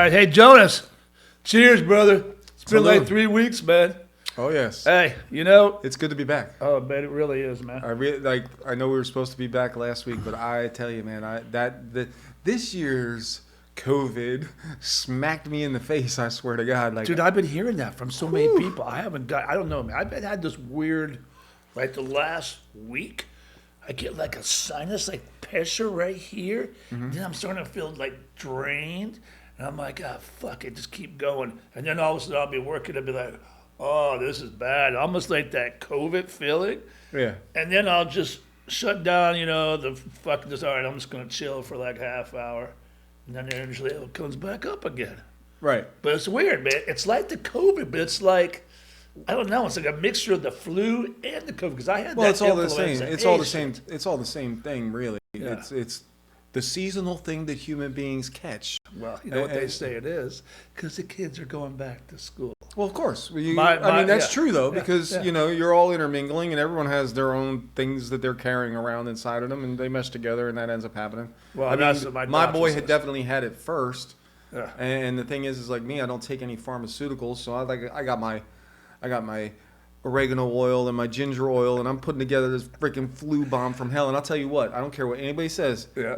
right. Hey, Jonas. Cheers, brother. It's been Salute. like 3 weeks, man. Oh yes. Hey, you know. It's good to be back. Oh, man, it really is, man. I know we were supposed to be back last week, but I tell you, man, this year's COVID smacked me in the face. I swear to God, Dude, I've been hearing that from so many people. I don't know, man. I've had this weird, the last week, I get like a sinus, pressure right here. Mm-hmm. Then I'm starting to feel drained. And I'm like, fuck it, just keep going. And then all of a sudden I'll be working and be like, oh, this is bad. Almost like that COVID feeling. Yeah. And then I'll just shut down, the fucking, just, all right, I'm just going to chill for like half hour. And then eventually it comes back up again. Right. But it's weird, man. It's like the COVID, but it's like, I don't know. It's like a mixture of the flu and the COVID. Because I had it's all the same. It's all the same. It's all the same thing, really. Yeah. It's the seasonal thing that human beings catch. Well, you know what they say it is, because the kids are going back to school. Well, of course. That's true though, because yeah. you're all intermingling, and everyone has their own things that they're carrying around inside of them, and they mesh together, and that ends up happening. Well, my boy had definitely had it first, yeah. and the thing is like me, I don't take any pharmaceuticals, so I got my oregano oil and my ginger oil, and I'm putting together this freaking flu bomb from hell. And I'll tell you what, I don't care what anybody says. Yeah.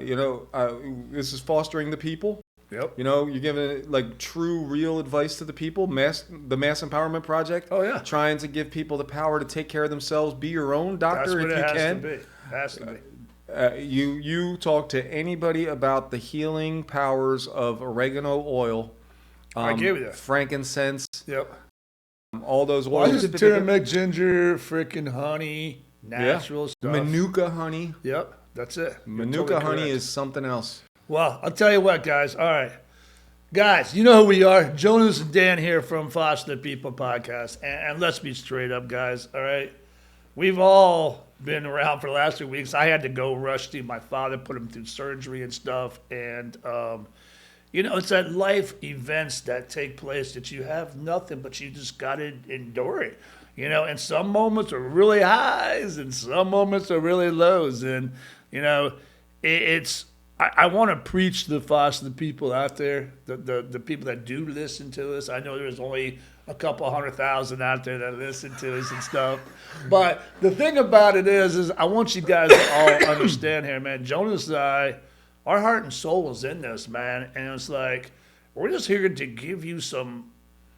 This is fostering the people. Yep. You're giving true, real advice to the people. The Mass Empowerment Project. Oh yeah. Trying to give people the power to take care of themselves. Be your own doctor if you can. Has to be. You talk to anybody about the healing powers of oregano oil. I give you that. Frankincense. Yep. All those oils. I just turmeric, ginger, freaking honey, natural stuff. Manuka honey. Yep, that's it. Manuka honey is something else. Well, I'll tell you what, guys. All right. Guys, you know who we are. Jonas and Dan here from Foster the People podcast. And let's be straight up, guys. All right. We've all been around for the last 2 weeks. I had to go rush to my father, put him through surgery and stuff. And, it's that life events that take place that you have nothing, but you just got to endure it. And some moments are really highs and some moments are really lows. And, I want to preach to the Foster the people out there, the people that do listen to us. I know there's only a couple 100,000 out there that listen to us and stuff. But the thing about it is I want you guys to all understand here, man. Jonas and I, our heart and soul is in this, man. And it's like, we're just here to give you some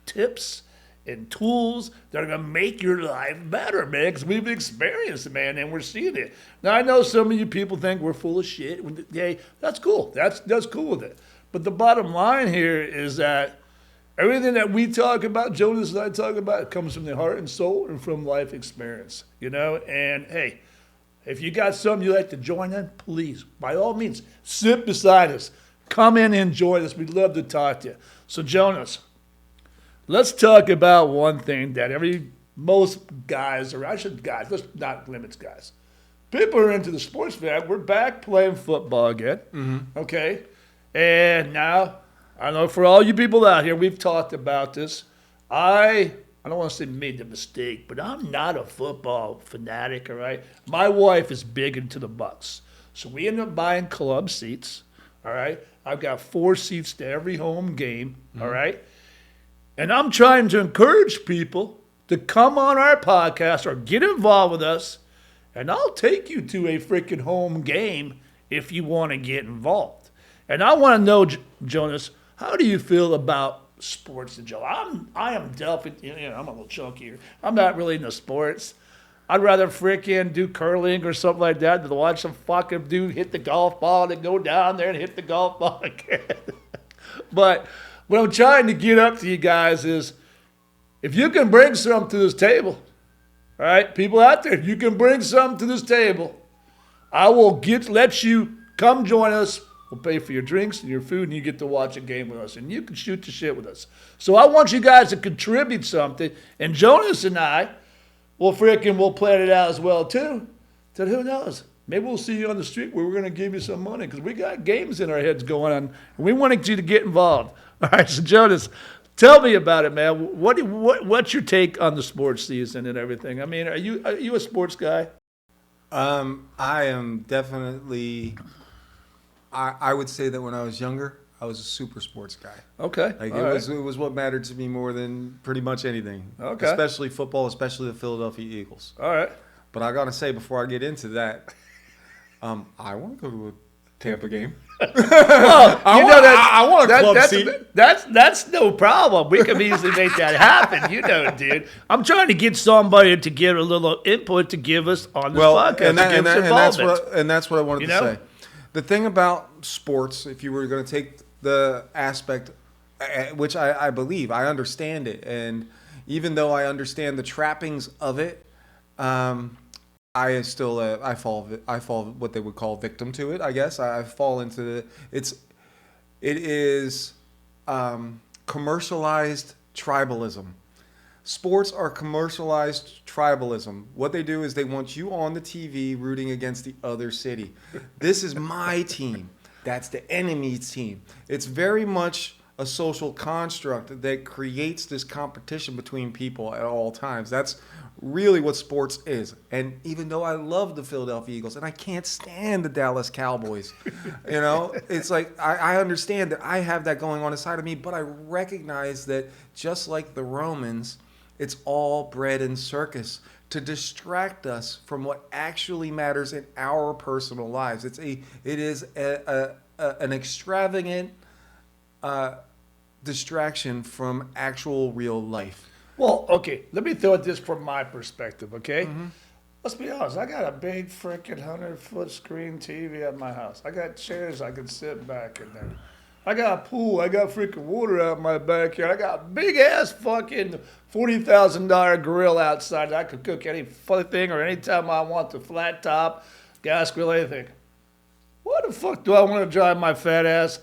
tips and tools that are going to make your life better, man, because we've experienced it, man, and we're seeing it. Now, I know some of you people think we're full of shit. Hey, that's cool. That's cool with it. But the bottom line here is that everything that we talk about, Jonas and I talk about, comes from the heart and soul and from life experience, And, hey, if you got something you'd like to join in, please, by all means, sit beside us. Come in and join us. We'd love to talk to you. So, Jonas, let's talk about one thing that most guys, let's not limit guys. People are into the sports fan. We're back playing football again. Mm-hmm. Okay? And now, I don't know, for all you people out here, we've talked about this. I don't want to say made the mistake, but I'm not a football fanatic, all right? My wife is big into the Bucs. So we ended up buying club seats, all right? I've got 4 seats to every home game, all right? And I'm trying to encourage people to come on our podcast or get involved with us, and I'll take you to a freaking home game if you want to get involved. And I want to know, Jonas, how do you feel about sports in general? I am definitely, I'm a little chunkier. I'm not really into sports. I'd rather freaking do curling or something like that than watch some fucking dude hit the golf ball and go down there and hit the golf ball again. But what I'm trying to get up to you guys is, if you can bring something to this table, all right, people out there, if you can bring something to this table, I will let you come join us. We'll pay for your drinks and your food, and you get to watch a game with us, and you can shoot the shit with us. So I want you guys to contribute something, and Jonas and I we'll plan it out as well too. So who knows? Maybe we'll see you on the street where we're going to give you some money because we got games in our heads going on, and we wanted you to get involved. All right, so Jonas, tell me about it, man. What's your take on the sports season and everything? I mean, are you a sports guy? I am definitely. I would say that when I was younger, I was a super sports guy. Okay. Like All right. it was what mattered to me more than pretty much anything. Okay. Especially football, especially the Philadelphia Eagles. All right. But I gotta say, before I get into that, I want to go to a Tampa game. Well, I want a club seat. That's no problem. We can easily make that happen. You know, dude. I'm trying to get somebody to give a little input to give us on this podcast. And that's what I wanted You to know? say. The thing about sports, if you were going to take the aspect, which I believe, I understand it, and even though I understand the trappings of it, I still I fall what they would call victim to it. I guess I fall into it is commercialized tribalism. Sports are commercialized tribalism. What they do is they want you on the TV rooting against the other city. This is my team. That's the enemy's team. It's very much a social construct that creates this competition between people at all times. That's really what sports is. And even though I love the Philadelphia Eagles and I can't stand the Dallas Cowboys, you know, it's like I understand that I have that going on inside of me, but I recognize that just like the Romans, it's all bread and circus to distract us from what actually matters in our personal lives. It is an extravagant distraction from actual real life. Well, okay, let me throw it this from my perspective, okay? Mm-hmm. Let's be honest, I got a big freaking 100-foot screen TV at my house. I got chairs I can sit back in there. I got a pool. I got freaking water out in my backyard. I got a big-ass fucking $40,000 grill outside that I could cook any thing or anytime I want, the flat top, gas grill, anything. What the fuck do I want to drive my fat ass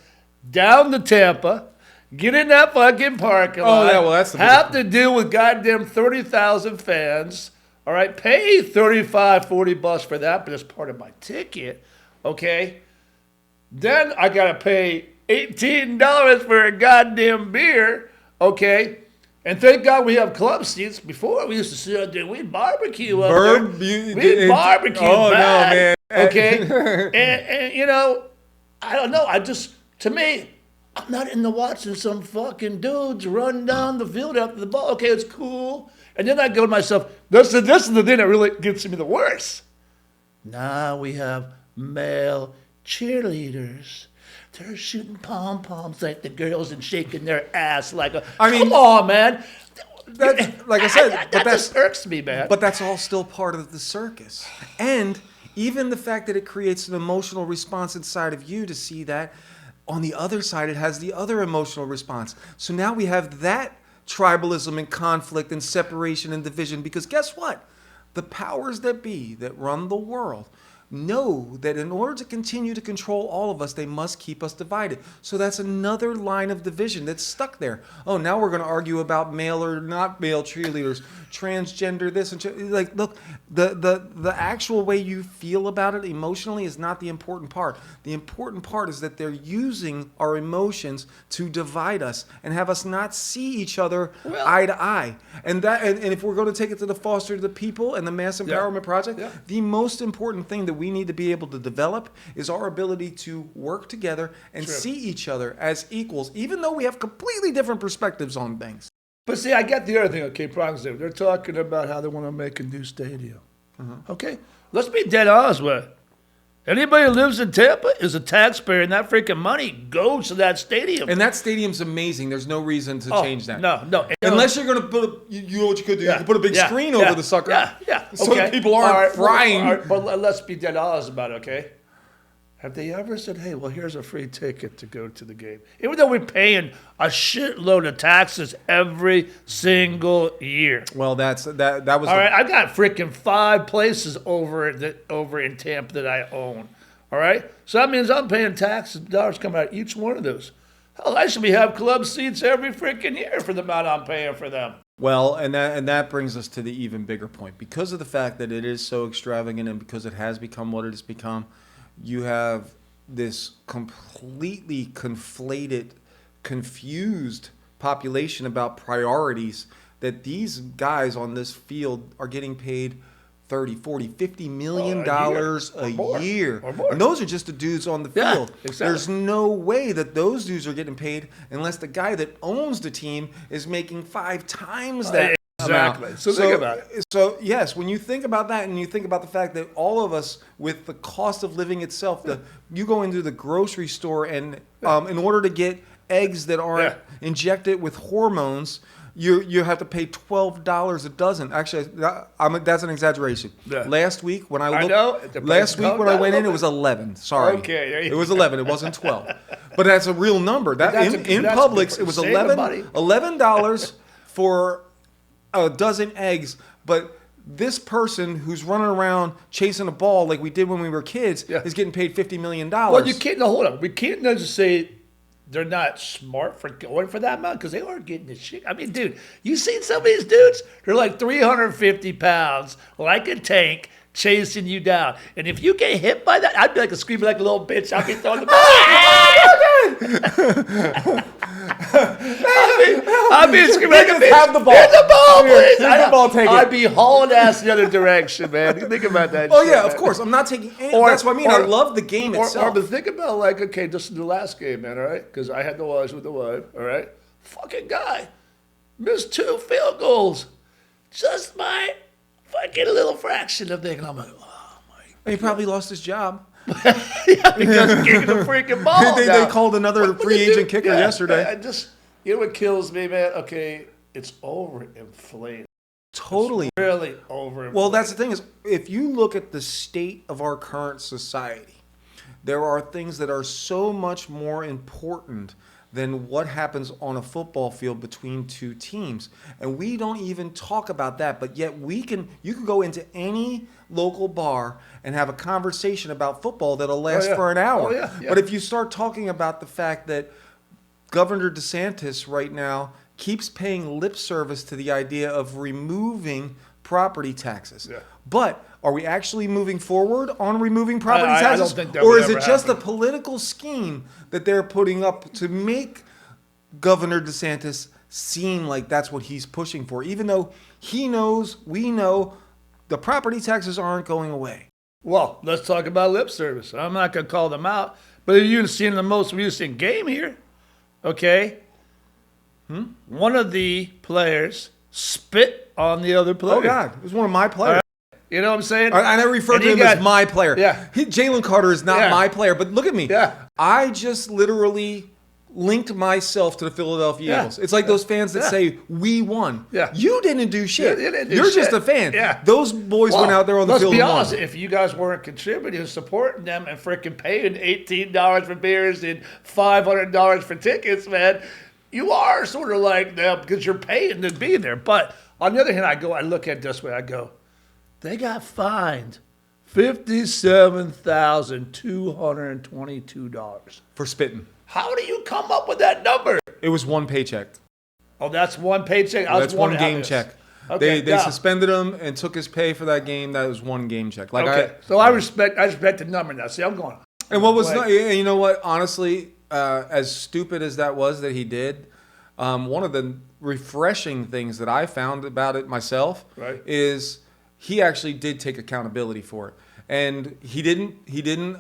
down to Tampa, get in that fucking parking lot, yeah, well, that's the have to deal with goddamn 30,000 fans, all right, pay $35-$40 for that, but it's part of my ticket, okay? Then I got to pay $18 for a goddamn beer, okay? And thank God we have club seats. Before, we used to sit out there, we'd barbecue up there. We'd barbecue bad, man. Okay? and, you know, I don't know. To me, I'm not into watching some fucking dudes run down the field after the ball. Okay, it's cool. And then I go to myself, this is the thing that really gets me the worst. Now we have male cheerleaders. They're shooting pom-poms like the girls and shaking their ass like a... come on, man. Like I said, that just irks me, man. But that's all still part of the circus. And even the fact that it creates an emotional response inside of you to see that, on the other side, it has the other emotional response. So now we have that tribalism and conflict and separation and division, because guess what? The powers that be that run the world know that in order to continue to control all of us, they must keep us divided. So that's another line of division that's stuck there. Oh, now we're going to argue about male or not male cheerleaders, transgender this and like, look, the actual way you feel about it emotionally is not the important part. The important part is that they're using our emotions to divide us and have us not see each other eye to eye. And if we're going to take it to the foster the people and the mass empowerment project, the most important thing that we need to be able to develop is our ability to work together and see each other as equals, even though we have completely different perspectives on things. But see, I get the other thing, okay, problems there. They're talking about how they want to make a new stadium. Okay, let's be dead honest with it. Anybody who lives in Tampa is a taxpayer, and that freaking money goes to that stadium. And that stadium's amazing. There's no reason to change that. No. Unless you're going to put, you know what you could do? You could put a big screen over the sucker. So that people aren't frying. But let's be dead honest about it, okay? Have they ever said, hey, well, here's a free ticket to go to the game? Even though we're paying a shitload of taxes every single year. Well, that was all right, I got freaking 5 places over in Tampa that I own. All right? So that means I'm paying taxes, dollars coming out of each one of those. Hell, I should have club seats every freaking year for the amount I'm paying for them. Well, and that brings us to the even bigger point. Because of the fact that it is so extravagant and because it has become what it has become, you have this completely conflated, confused population about priorities that these guys on this field are getting paid 30, 40, 50 million a dollars year. a Or more. year. Or more. And those are just the dudes on the Yeah, field. exactly. There's no way that those dudes are getting paid unless the guy that owns the team is making 5 times that Exactly. amount. So think about it. So yes, when you think about that and you think about the fact that all of us, with the cost of living itself, you go into the grocery store and in order to get eggs that aren't injected with hormones, you have to pay $12 a dozen. Actually, that's an exaggeration. Yeah. Last week when I looked, I went in, it was 11. Sorry, Okay, there you it was 11. It wasn't 12. But that's a real number. That That's in that's Publix, it was save the money. $11 for a dozen eggs. But this person who's running around chasing a ball like we did when we were kids is getting paid $50 million. Well, you can't. No, hold on. We can't just say they're not smart for going for that amount because they aren't getting the shit. I mean, dude, you seen some of these dudes? They're like 350 pounds, like a tank, chasing you down. And if you get hit by that, I'd be like screaming like a little bitch. I'd be throwing the ball. I'd be screaming like a bitch. Have the ball. Here's the ball, please. Here's the ball, take it. I'd be hauling ass the other direction, man. You think about that. Oh shit, yeah, man. of course. I'm not taking any. That's what I mean. I love the game itself. But think about like, okay, just in the last game, man, all right? Because I had to watch with the wife, all right? Fucking guy missed 2 field goals. Just my fucking little fraction of thing. And I'm like, oh my. He probably lost his job. Yeah, because kicking the freaking ball. They called another free agent kicker yesterday. I just, you know what kills me, man? Okay, it's overinflated. Totally. It's really overinflated. Well, that's the thing is, if you look at the state of our current society, there are things that are so much more important than what happens on a football field between 2 teams. And we don't even talk about that, but yet you can go into any local bar and have a conversation about football that'll last for an hour. Oh, yeah. But if you start talking about the fact that Governor DeSantis right now keeps paying lip service to the idea of removing property taxes. Yeah. But are we actually moving forward on removing property taxes? I don't think that or would is it ever just happen. a political scheme that they're putting up to make Governor DeSantis seem like that's what he's pushing for, even though he knows, we know, the property taxes aren't going away? Well, let's talk about lip service. I'm not going to call them out, but you've seen the most recent game here, okay? One of the players spit on the other player. Oh, God. It was one of my players. You know what I'm saying? I refer And to he him got- as my player. Yeah. Jalen Carter is not Yeah. my player, but look at me. Yeah. I just literally linked myself to the Philadelphia Yeah. Eagles. It's like those fans that Yeah. say, we won. Yeah. You didn't do shit. You didn't do You're just shit. a fan. Yeah. Those boys went out there on the let's field be and won. honest. If you guys weren't contributing, supporting them, and freaking paying $18 for beers and $500 for tickets, man, you are sort of like them because you're paying to be there. But on the other hand, I look at it this way. I go, they got fined $57,222. For spitting. How do you come up with that number? It was one paycheck. Oh, that's one paycheck. That's one game check. Okay, They suspended him and took his pay for that game. That was one game check. Like Okay, so I respect the number now. See, I'm going. And what was Like- you know what? Honestly, as stupid as that was that he did, one of the refreshing things that I found about it myself Right. is he actually did take accountability for it, and he didn't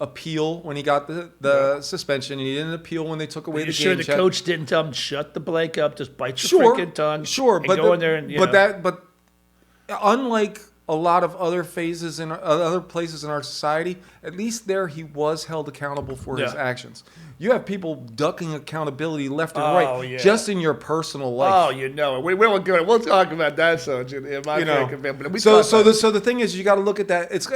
appeal when he got the suspension. And he didn't appeal when they took away Are the you sure game the check. coach didn't tell him shut the blank up, just bite your freaking tongue? Sure, and but go in there and but unlike a lot of other phases in other places in our society, at least there he was held accountable for his Yeah. actions. You have people ducking accountability left and Oh, right yeah. just in your personal Oh, life. you know it. We won't go. We'll talk about that, so in my freaking family. We So talk about- the thing is, you got to look at that. It's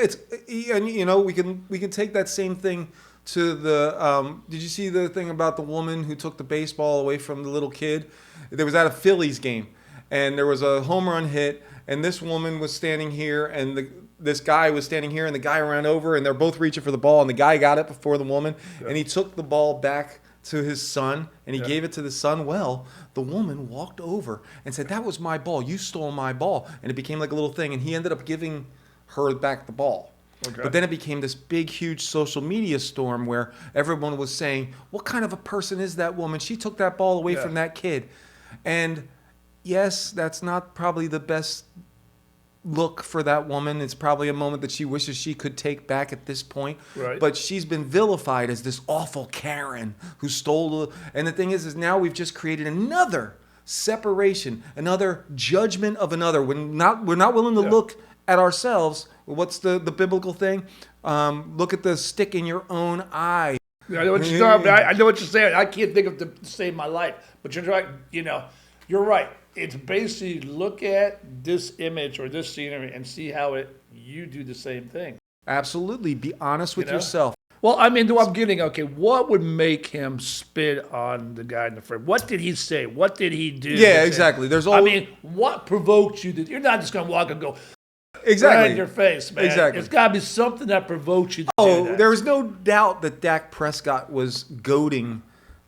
and you know we can take that same thing to the. Did you see the thing about the woman who took the baseball away from the little kid? There was at a Phillies game, and there was a home run hit, and this woman was standing here, and this guy was standing here, and the guy ran over, and they're both reaching for the ball, and the guy got it before the woman, and he took the ball back to his son, and he gave it to the son. Well, the woman walked over and said, "That was my ball. You stole my ball," and it became like a little thing, and he ended up giving her back the ball. Okay. But then it became this big, huge social media storm where everyone was saying, "What kind of a person is that woman? She took that ball away from that kid." And yes, that's not probably the best look for that woman. It's probably a moment that she wishes she could take back at this point. Right. But she's been vilified as this awful Karen who stole. And the thing is now we've just created another separation, another judgment of another. We're not willing to look at ourselves. What's the biblical thing? Look at the stick in your own eye. I know what you're talking about. I know what you're saying. I can't think of to save my life. But you're right. You're right. It's basically look at this image or this scenery and see how you do the same thing. Absolutely. Be honest with yourself. Well, I mean, I'm getting, okay, what would make him spit on the guy in the frame? What did he say? What did he do? Yeah, exactly. What provoked you? You're not just going to walk and go, exactly. right in your face, man. Exactly. It's got to be something that provokes you to do that. There was no doubt that Dak Prescott was goading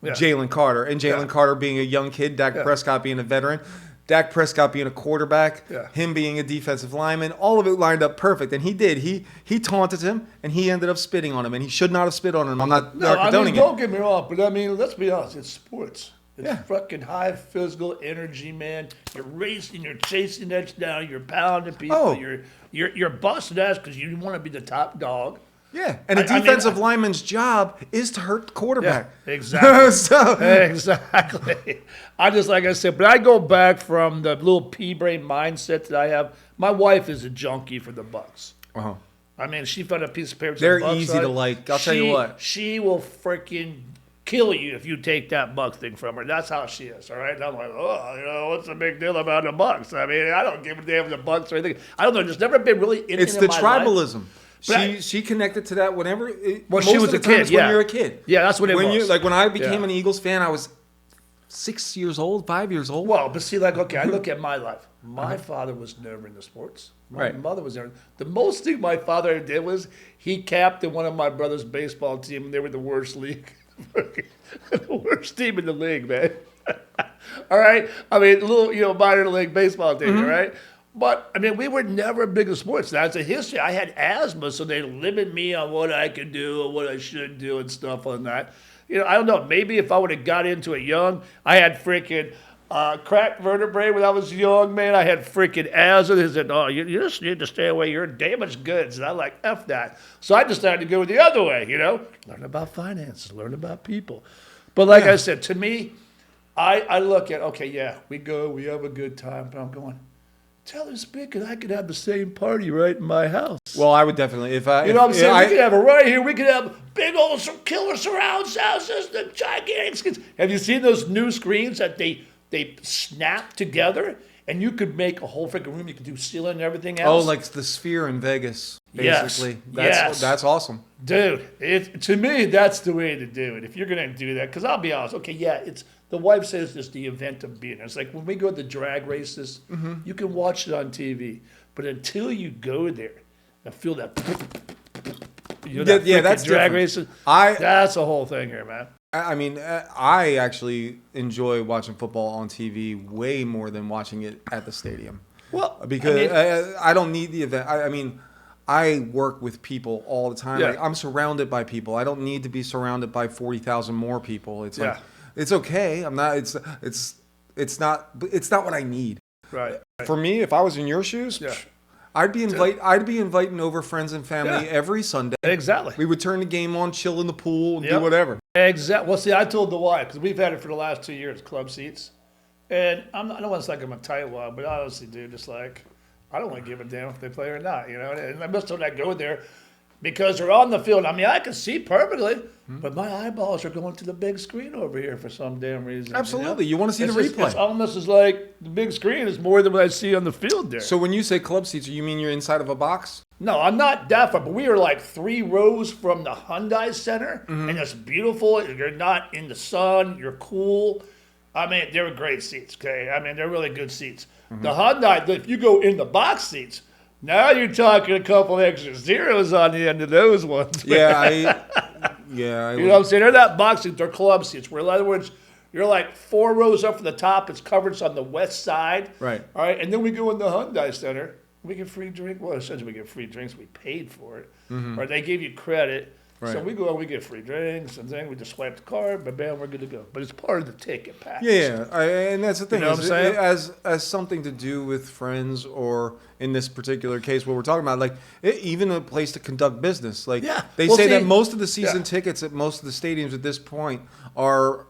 Jalen Carter. And Jalen Carter being a young kid, Dak Prescott being a veteran, Dak Prescott being a quarterback, him being a defensive lineman, all of it lined up perfect. And he did. He taunted him, and he ended up spitting on him. And he should not have spit on him. I'm not condoning it. Don't get me wrong, but I mean, let's be honest. It's sports. It's fucking high physical energy, man. You're racing, you're chasing that down, you're pounding people, you're busting ass because you want to be the top dog. Yeah, and a defensive lineman's job is to hurt the quarterback. Yeah, exactly. Exactly. Like I said, but I go back from the little pea-brain mindset that I have. My wife is a junkie for the Bucs. Uh-huh. I mean, she found a piece of paper. They're easy to like. I'll tell you what. She will freaking kill you if you take that Buck thing from her. That's how she is, all right? And I'm like, what's the big deal about the Bucs? I mean, I don't give a damn if the Bucs or anything. I don't know. There's never been really anything It's the in my tribalism. Life. She connected to that whenever. She was a kid. When you're a kid. Yeah, that's what it was. When I became an Eagles fan, I was 6 years old, 5 years old. Well, but see, I look at my life. My father was never into sports. My mother was never. The most thing my father ever did was he captained one of my brother's baseball team, and they were the worst league. The worst team in the league, man. All right? I mean, little, minor league baseball team, all right? But, I mean, we were never big in sports. That's a history. I had asthma, so they limited me on what I could do or what I should do and stuff like that. I don't know. Maybe if I would have got into it young, I had freaking cracked vertebrae when I was young, man. I had freaking asthma. They said, you just need to stay away. You're damaged goods. And I'm like, F that. So I decided to go the other way, Learn about finances, learn about people. But like I said, to me, I look at, we go, we have a good time. But I'm going, tell her speaking, I could have the same party right in my house. Well, I would definitely. You know what I'm saying? We could have it right here. We could have big old killer surround sound system, gigantic screens. Have you seen those new screens that they snap together? And you could make a whole freaking room. You could do ceiling and everything else. Oh, like the Sphere in Vegas, basically. Yes. That's awesome. Dude, to me, that's the way to do it. If you're going to do that, because I'll be honest, it's the wife says it's the event of being. It's like when we go to the drag races, you can watch it on TV, but until you go there and feel that, that's drag different. races. That's the whole thing here, man. I mean, I actually enjoy watching football on TV way more than watching it at the stadium. Well, because I don't need the event. I work with people all the time. Yeah. Like, I'm surrounded by people. I don't need to be surrounded by 40,000 more people. It's like it's okay. I'm not. It's not what I need. Right. For me, if I was in your shoes. I'd be inviting over friends and family every Sunday. Exactly. We would turn the game on, chill in the pool, and do whatever. Exactly. Well, see, I told the wife, because we've had it for the last 2 years, club seats. And I don't want to say I'm a tightwad, but honestly, dude, just like, I don't want to give a damn if they play or not, And I must not go there because they're on the field. I mean, I can see perfectly, but my eyeballs are going to the big screen over here for some damn reason. Absolutely. You want to see the replay. It's almost as like the big screen is more than what I see on the field there. So when you say club seats, you mean you're inside of a box? No, I'm not that far, but we are like 3 rows from the Hyundai Center, and it's beautiful. You're not in the sun. You're cool. I mean, they're great seats, okay? I mean, they're really good seats. The Hyundai, if you go in the box seats, now you're talking a couple extra zeros on the end of those ones. Yeah, you know what I'm saying? They're not box seats, they're club seats. Where in other words, you're like 4 rows up from the top. It's covered on the west side. Right. All right, and then we go in the Hyundai Center. We get free drink. Well, essentially we get free drinks. We paid for it. Or they gave you credit. Right. So we go out, we get free drinks, and then we just swipe the card, but bam, we're good to go. But it's part of the ticket package. Yeah, and that's the thing. You know what I'm saying? As something to do with friends, or in this particular case, what we're talking about, like even a place to conduct business. Like Yeah. they Well, say see, that most of the season yeah. tickets at most of the stadiums at this point are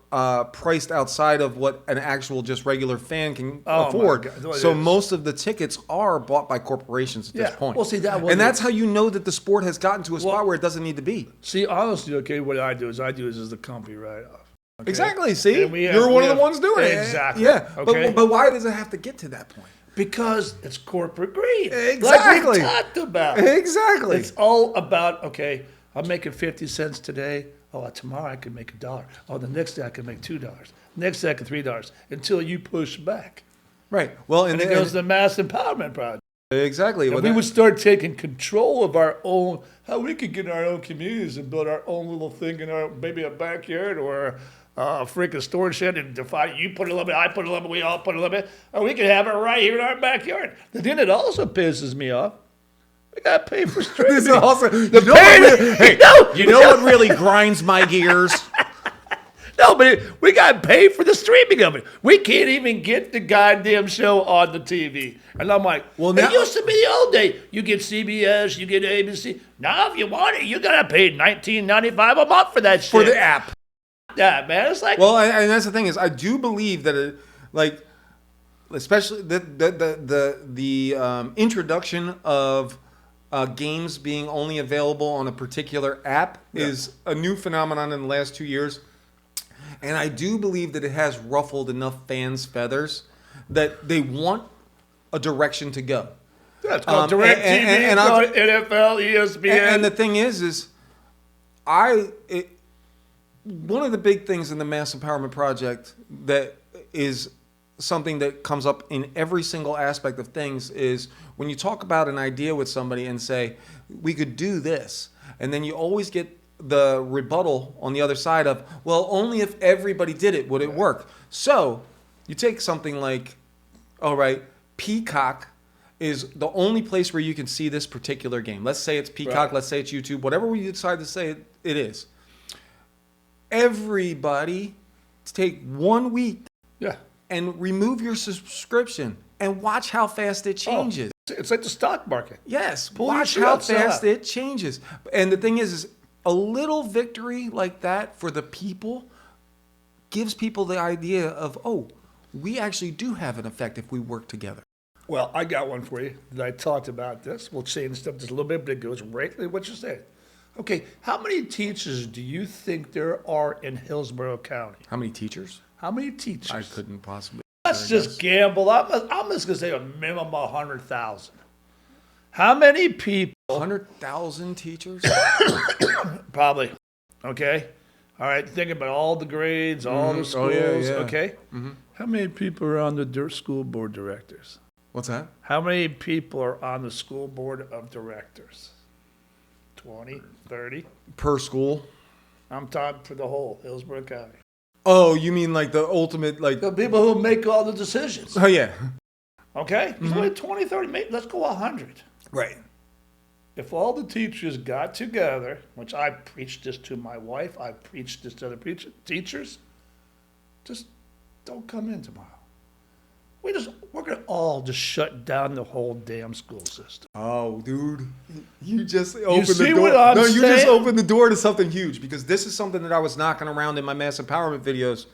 priced outside of what an actual just regular fan can Oh, my afford. God. Well, it So is. most of the tickets are bought by corporations at this Yeah. point. Well, see, that was and that's it. how you know that the sport has gotten to a spot Well- where it doesn't need to be. See, honestly, okay, what I do is the company write-off. Okay? Exactly. See, And we have- you're one we of the have- ones doing it. Exactly. Yeah. Okay. But why does it have to get to that point? Because it's corporate greed. Like Exactly. we talked about. Exactly. It's all about, okay, I'm making 50 cents today. Oh, tomorrow I can make $1. Oh, the next day I can make $2. Next day I can $3 until you push back. Right. Well, And it goes to the Mass Empowerment Project. exactly. And Well, we would start taking control of our own, how we could get in our own communities and build our own little thing in our, maybe a backyard or a freaking storage shed and define, you put a little bit, I put a little bit, we all put a little bit, or we could have it right here in our backyard. The thing that also pisses me off, we got to pay for streaming. This is also, You know what really grinds my gears? No, but we got to pay for the streaming of it. We can't even get the goddamn show on the TV. And I'm like, Well, well, now- it used to be the old day. You get CBS, you get ABC. Now, if you want it, you got to pay $19.95 a month for that shit. For the app. Yeah, man. It's like, Well, and that's the thing is, I do believe that it, like, especially the introduction of games being only available on a particular app is a new phenomenon in the last 2 years. And I do believe that it has ruffled enough fans' feathers that they want a direction to go. yeah, it's called DirecTV, and it's I'll- called NFL, ESPN. And the thing is one of the big things in the Mass Empowerment Project that is something that comes up in every single aspect of things is when you talk about an idea with somebody and say, we could do this, and then you always get the rebuttal on the other side of, well, only if everybody did it would it work. So you take something like, all right, Peacock is the only place where you can see this particular game. Let's say it's Peacock, Right. let's say it's YouTube, whatever we decide to say it is. Everybody take 1 week yeah. and remove your subscription and watch how fast it changes. It's like the stock market. Yes, Pull your watch shit how outside. fast it changes. And the thing is a little victory like that for the people gives people the idea of, oh, we actually do have an effect if we work together. Well, I got one for you that I talked about this. We'll change stuff just a little bit, but it goes right to what you said. Okay, how many teachers do you think there are in Hillsborough County? How many teachers? How many teachers? I couldn't possibly. Let's just gamble. I'm just going to say a minimum of 100,000. How many people? 100,000 teachers? Probably. Okay. All right. Think about all the grades, all the Oh, schools. yeah. Okay. How many people are on the school board directors? What's that? How many people are on the school board of directors? 20, 30? Per school? I'm talking for the whole Hillsborough County. Oh, you mean like the ultimate, like... The people who make all the decisions. Oh, yeah. Okay? There's only 20, 30, maybe, let's go 100. Right. If all the teachers got together, which I preached this to my wife, I preached this to other teachers, just don't come in tomorrow. We're gonna all just shut down the whole damn school system. Oh, dude, you just opened see the door. what I'm No, you just saying? opened the door to something huge, because this is something that I was knocking around in my mass empowerment videos.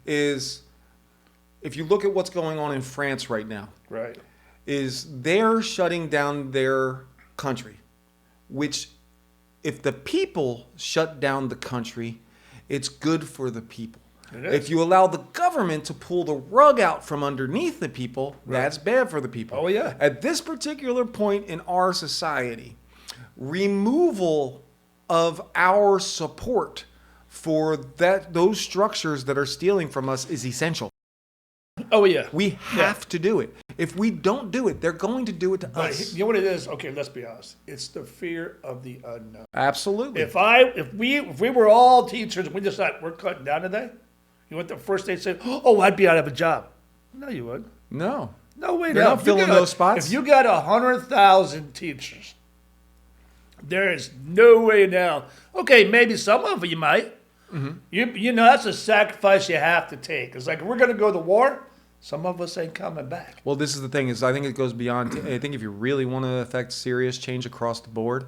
Is if you look at what's going on in France right now, Right. is they're shutting down their country, which if the people shut down the country, it's good for the people. It is. If you allow the government to pull the rug out from underneath the people, that's bad for the people. Oh, yeah. At this particular point in our society, removal of our support for those structures that are stealing from us is essential. Oh, yeah. We have to do it. If we don't do it, they're going to do it to But us. you know what it is? Okay, let's be honest. It's the fear of the unknown. Absolutely. If we were all teachers and we decided we're cutting down today, you went the first day and said, oh, I'd be out of a job. No, you wouldn't. No. No way. They're not filling those spots. If you got 100,000 teachers There is no way now. Okay, maybe some of you might. You know, that's a sacrifice you have to take. It's like, we're going to go to war. Some of us ain't coming back. Well, this is the thing is I think it goes beyond. I think if you really want to affect serious change across the board,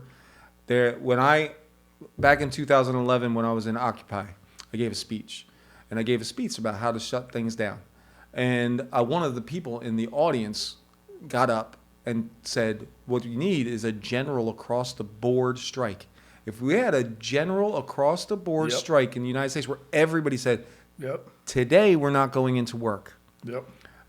back in 2011 when I was in Occupy, I gave a speech, and I gave a speech about how to shut things down, and one of the people in the audience got up and said, "What you need is a general across the board strike." If we had a general across the board strike in the United States where everybody said, "Today we're not going into work."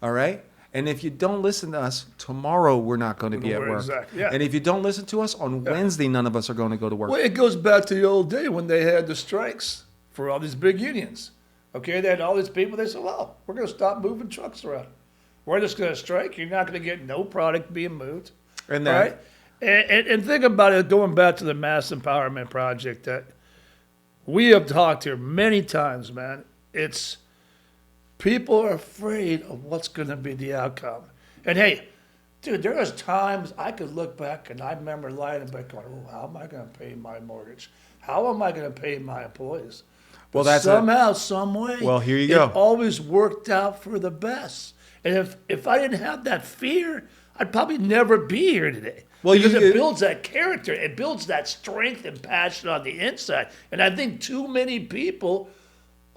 All right? And if you don't listen to us, tomorrow we're not going to be at work. Exactly. Yeah. And if you don't listen to us, on Wednesday none of us are going to go to work. Well, it goes back to the old day when they had the strikes for all these big unions. Okay, they had all these people. They said, well, we're going to stop moving trucks around. We're just going to strike. You're not going to get no product being moved. And right? And think about it, going back to the Mass Empowerment Project that we have talked here many times, man. It's people are afraid of what's going to be the outcome. And hey, dude, there was times I could look back and I remember lying back going, oh, how am I going to pay my mortgage? How am I going to pay my employees? Well, that's somehow, some way. Well, here you go. It always worked out for the best. And if I didn't have that fear, I'd probably never be here today. Well, because it builds that character. It builds that strength and passion on the inside. And I think too many people,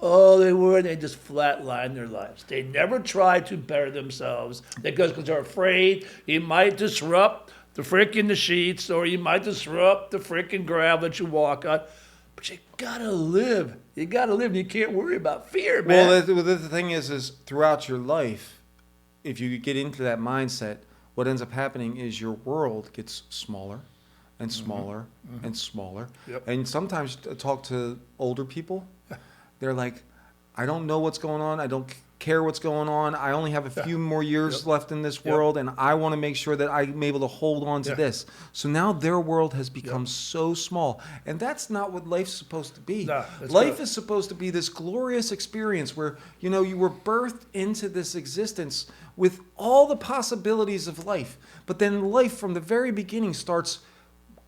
they just flatline their lives. They never try to better themselves because they're afraid you might disrupt the sheets or you might disrupt the freaking gravel that you walk on. But you gotta live. You gotta live. You can't worry about fear, man. Well, the thing is throughout your life, if you get into that mindset, what ends up happening is your world gets smaller and smaller and smaller. Yep. And sometimes I talk to older people. They're like, I don't know what's going on. I don't care what's going on. I only have a few more years left in this world, and I want to make sure that I'm able to hold on to this. So now their world has become so small. And that's not what life's supposed to be. No, Life is supposed to be this glorious experience where, you know, you were birthed into this existence with all the possibilities of life. But then life from the very beginning starts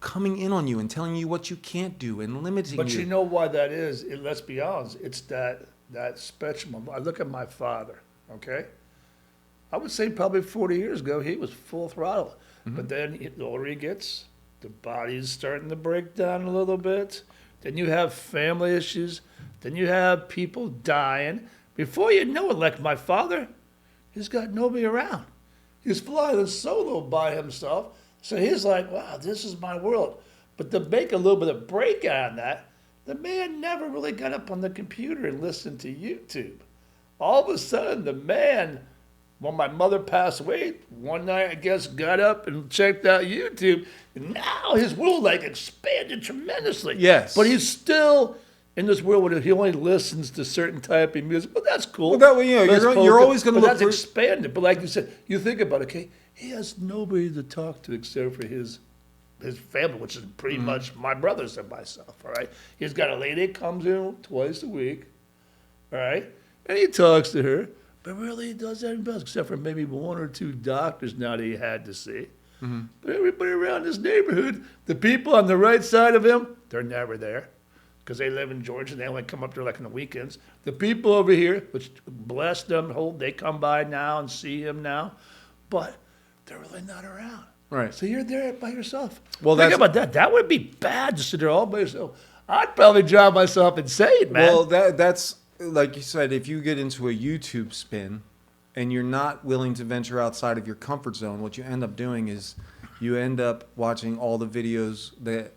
coming in on you and telling you what you can't do and limiting you. But you know why that is? Let's be honest. It's that spectrum. I look at my father, okay? I would say probably 40 years ago, he was full throttle. But then the older he gets, the body's starting to break down a little bit. Then you have family issues. Then you have people dying. Before you know it, like my father, he's got nobody around. He's flying solo by himself. So he's like, wow, this is my world. But to make a little bit of break on that, the man never really got up on the computer and listened to YouTube. All of a sudden, the man, when my mother passed away, one night, I guess, got up and checked out YouTube. And now his world, like, expanded tremendously. Yes. But he's still in this world where he only listens to certain type of music. But that's cool. Well, that way, you're always going to look for... That's expanded. But like you said, you think about it, okay, he has nobody to talk to except for his family, which is pretty much my brothers and myself, all right? He's got a lady that comes in twice a week, all right? And he talks to her, but really he does that else, except for maybe one or two doctors now that he had to see. But everybody around his neighborhood, the people on the right side of him, they're never there because they live in Georgia and they only come up there like on the weekends. The people over here, which bless them, they come by now and see him now, but they're really not around. Right. So you're there by yourself. Well, think about that. That would be bad to sit there all by yourself. I'd probably drive myself insane, man. Well, that's like you said. If you get into a YouTube spin, and you're not willing to venture outside of your comfort zone, what you end up doing is you end up watching all the videos that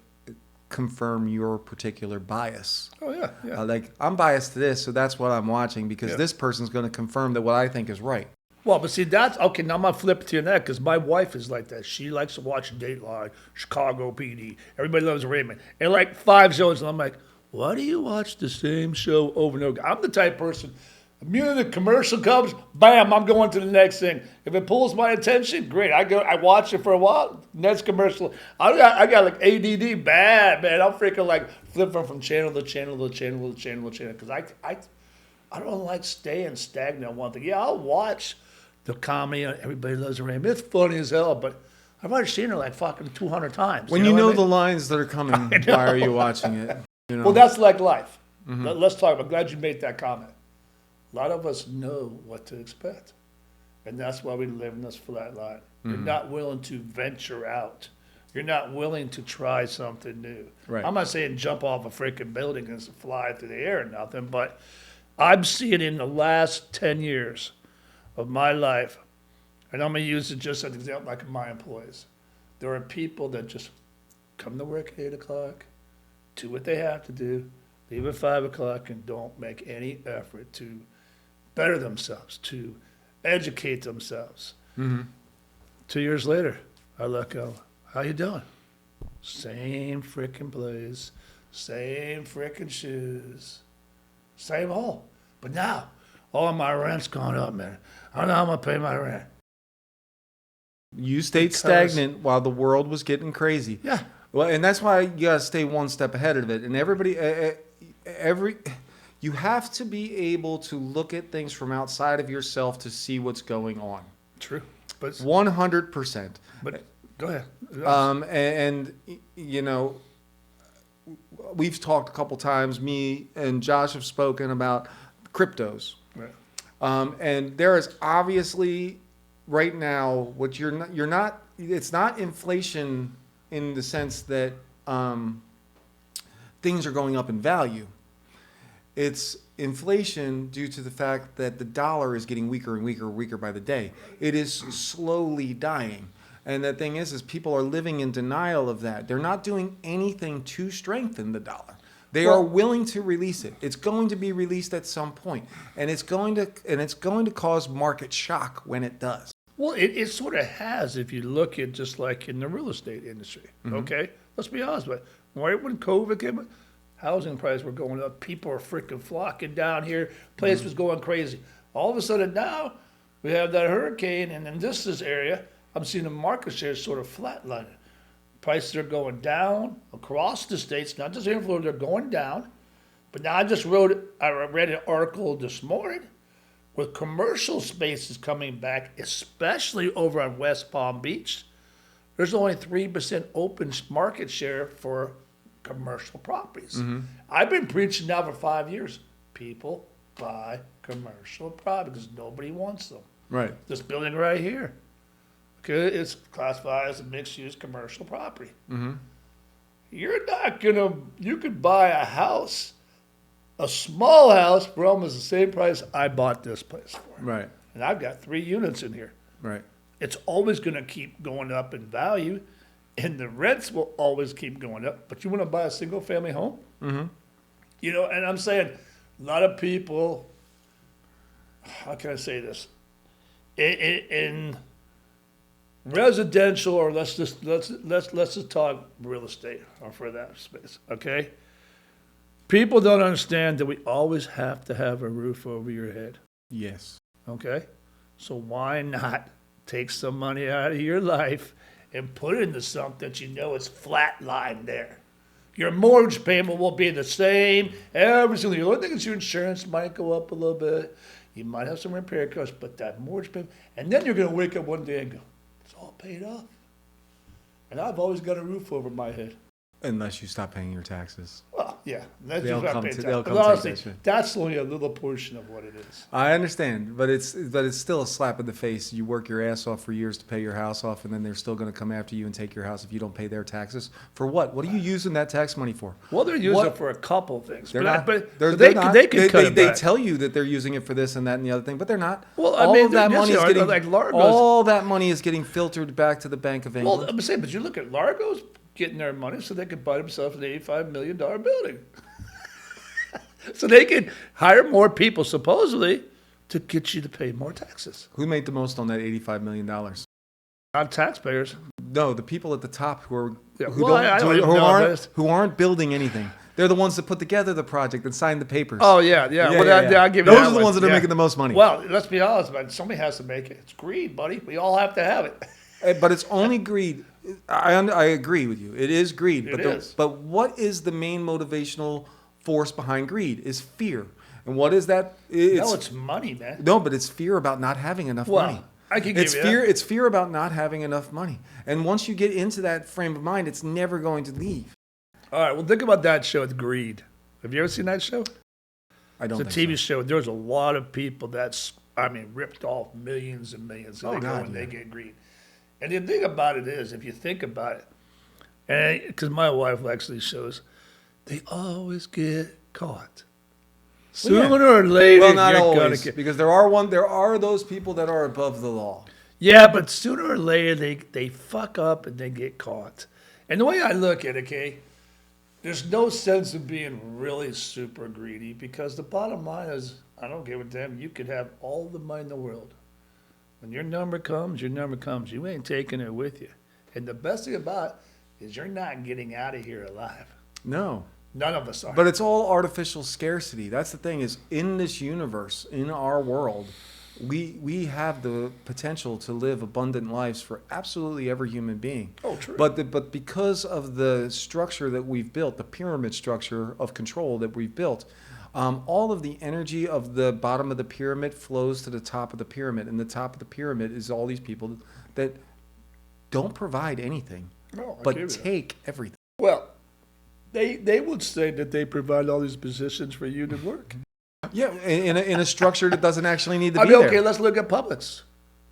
confirm your particular bias. Oh yeah. Like I'm biased to this, so that's what I'm watching because this person's going to confirm that what I think is right. Well, but see, that's okay. Now I'm gonna flip it to your neck because my wife is like that. She likes to watch Dateline, Chicago PD. Everybody loves Raymond, and like 5 shows, and I'm like, why do you watch the same show over and over? I'm the type of person. Immediately the commercial comes, bam, I'm going to the next thing. If it pulls my attention, great. I watch it for a while. Next commercial, I got like ADD bad, man. I'm freaking like flipping from channel to channel to channel to channel to channel because I don't like staying stagnant on one thing. Yeah, I'll watch the comedy on Everybody Loves Raymond. It's funny as hell, but I've already seen her like fucking 200 times. When you what know I mean? the lines that are coming, why are you watching it? You know? Well, that's like life. Let's talk. I'm glad you made that comment. A lot of us know what to expect, and that's why we live in this flat line. You're not willing to venture out. You're not willing to try something new. Right. I'm not saying jump off a freaking building and fly through the air or nothing, but I'm seeing in the last 10 years of my life, and I'm going to use it just as an example, like my employees. There are people that just come to work at 8 o'clock, do what they have to do, leave at 5 o'clock, and don't make any effort to better themselves, to educate themselves. 2 years later, I let go. How you doing? Same freaking place, same freaking shoes, same hole. But now, all my rent's gone up, man. I don't know how I'm gonna pay my rent. You stayed stagnant while the world was getting crazy. Yeah. Well, and that's why you gotta stay one step ahead of it. And you have to be able to look at things from outside of yourself to see what's going on. True. But 100%. But go ahead. And you know, we've talked a couple times. Me and Josh have spoken about cryptos. Right. And there is obviously right now what you're not. It's not inflation in the sense that things are going up in value. It's inflation due to the fact that the dollar is getting weaker and weaker and weaker by the day. It is slowly dying. And the thing is people are living in denial of that. They're not doing anything to strengthen the dollar. They are willing to release it. It's going to be released at some point, and it's going to cause market shock when it does. Well, it sort of has if you look at just like in the real estate industry. Okay, let's be honest with it. Right when COVID came, housing prices were going up. People are freaking flocking down here. Place was going crazy. All of a sudden now we have that hurricane, and in this area, I'm seeing the market share sort of flatlining. Prices are going down across the states, not just here in Florida, they're going down. But now I read an article this morning with commercial spaces coming back, especially over on West Palm Beach. There's only 3% open market share for commercial properties. I've been preaching now for 5 years. People buy commercial properties because nobody wants them. Right. This building right here. Okay, it's classified as a mixed-use commercial property. You're not gonna. You could buy a house, a small house, for almost the same price I bought this place for. Right. And I've got 3 units in here. Right. It's always gonna keep going up in value, and the rents will always keep going up. But you want to buy a single-family home? You know, and I'm saying a lot of people. How can I say this? In residential, or let's just talk real estate or for that space, okay? People don't understand that we always have to have a roof over your head, Yes. okay? So why not take some money out of your life and put it into something that you know is flatline there? Your mortgage payment will be the same every single year. The only thing is your insurance might go up a little bit. You might have some repair costs, but that mortgage payment, and then you're going to wake up one day and go, it's all paid off. And I've always got a roof over my head. Unless you stop paying your taxes. Well, yeah. That's They'll just come not to- paid they'll tax. come But take honestly, that shit. that's only a little portion of what it is. I understand, but it's still a slap in the face. You work your ass off for years to pay your house off, and then they're still going to come after you and take your house if you don't pay their taxes. For what? What are you using that tax money for? Well, they're using What? it for a couple things. They're but not. but They're they, not. they can cut it They back. tell you that they're using it for this and that and the other thing, but they're not. Well, I mean, that yes, money they is are. getting Like Largo's- all that money is getting filtered back to the Bank of England. Well, I'm saying, but you look at Largo's getting their money so they could buy themselves an $85 million building. So they could hire more people, supposedly, to get you to pay more taxes. Who made the most on that $85 million? Not taxpayers. No, the people at the top who aren't building anything. They're the ones that put together the project and signed the papers. Oh, yeah. Well, I'll give you Those that are the one. ones that are Yeah. making the most money. Well, let's be honest, man. Somebody has to make it. It's greed, buddy. We all have to have it. But it's only greed. I agree with you. It is greed. It is. But what is the main motivational force behind greed? Is fear. And what is that? No, it's money, man. No, but it's fear about not having enough money. I can It's give fear. you that. It's fear about not having enough money. And once you get into that frame of mind, it's never going to leave. All right, well, think about that show with Greed. Have you ever seen that show? I don't It's a think TV so. show. There's a lot of people that's, ripped off millions and millions. And Oh, they go God, and yeah. they get greed. And the thing about it is, if you think about it, and because my wife actually shows, they always get caught. Well, yeah. Sooner or later, Well, not you're gonna always, get. because there are those people that are above the law. Yeah, but sooner or later they fuck up and they get caught. And the way I look at it, okay, there's no sense of being really super greedy because the bottom line is, I don't give a damn. You could have all the money in the world. When your number comes, your number comes. You ain't taking it with you. And the best thing about it is you're not getting out of here alive. No. None of us are. But it's all artificial scarcity. That's the thing, is in this universe, in our world, we have the potential to live abundant lives for absolutely every human being. Oh, true. But because of the structure that we've built, the pyramid structure of control that we've built, all of the energy of the bottom of the pyramid flows to the top of the pyramid, and the top of the pyramid is all these people that don't provide anything, No, I but give you that. take everything. Well, they would say that they provide all these positions for you to work. Yeah, in a structure that doesn't actually need to I be mean, there. okay, let's look at Publix.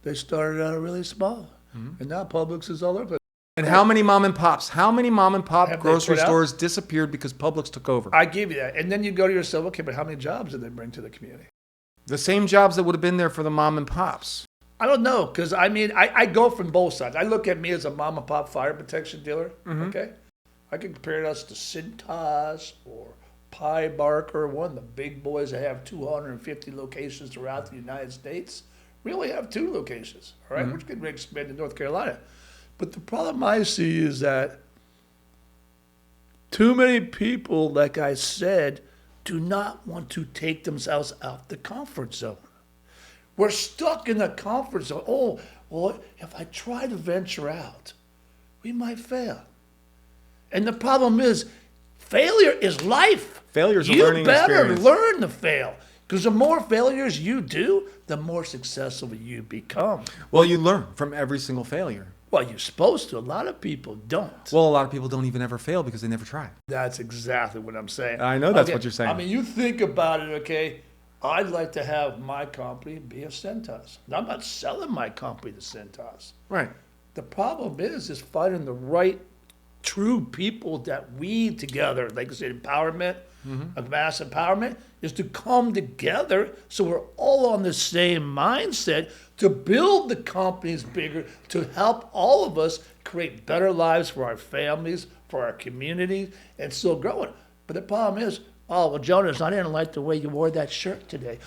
They started out really small, and now Publix is all over. And how many mom and pop Have they grocery put out? stores disappeared because Publix took over? I give you that. And then you go to yourself, okay, but how many jobs did they bring to the community? The same jobs that would have been there for the mom and pops. I don't know, because I go from both sides. I look at me as a mom and pop fire protection dealer, okay? I can compare us to Cintas or Pie Barker, one of the big boys that have 250 locations throughout the United States. We only have 2 locations, all right? We're getting ready to expand to North Carolina. But the problem I see is that too many people, like I said, do not want to take themselves out the comfort zone. We're stuck in the comfort zone. Oh, well, if I try to venture out, we might fail. And the problem is, failure is life. Failure's a you learning better experience. learn to fail. Because the more failures you do, the more successful you become. Well, you learn from every single failure. Well, you're supposed to. A lot of people don't. Well, a lot of people don't even ever fail because they never try. That's exactly what I'm saying. I know that's what you're saying. I mean, you think about it, okay? I'd like to have my company be a Cintas. Now, I'm not selling my company to Cintas. Right. The problem is finding the right, true people that we together, like I said, empowerment, of mass empowerment, is to come together so we're all on the same mindset to build the companies bigger, to help all of us create better lives for our families, for our communities, and still growing. But the problem is, oh, well, Jonas, I didn't like the way you wore that shirt today.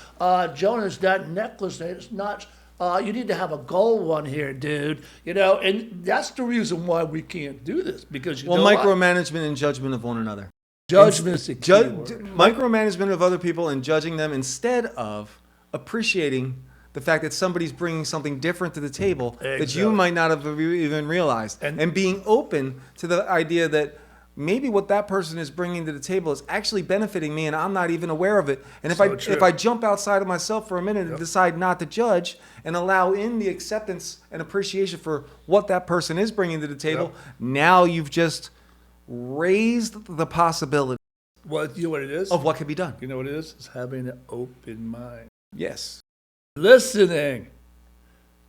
Jonas, that necklace, it's not, you need to have a gold one here, dude. You know, and that's the reason why we can't do this, because you Well, know what? micromanagement and judgment of one another. Judgment is the key word. Micromanagement of other people and judging them instead of appreciating the fact that somebody's bringing something different to the table that you Exactly. might not have even realized. And- And being open to the idea that maybe what that person is bringing to the table is actually benefiting me and I'm not even aware of it. And if So true. if I jump outside of myself for a minute and decide not to judge and allow in the acceptance and appreciation for what that person is bringing to the table, now you've just raised the possibility Well, you know what it is? of what can be done. You know what it is? It's having an open mind. Yes. Listening.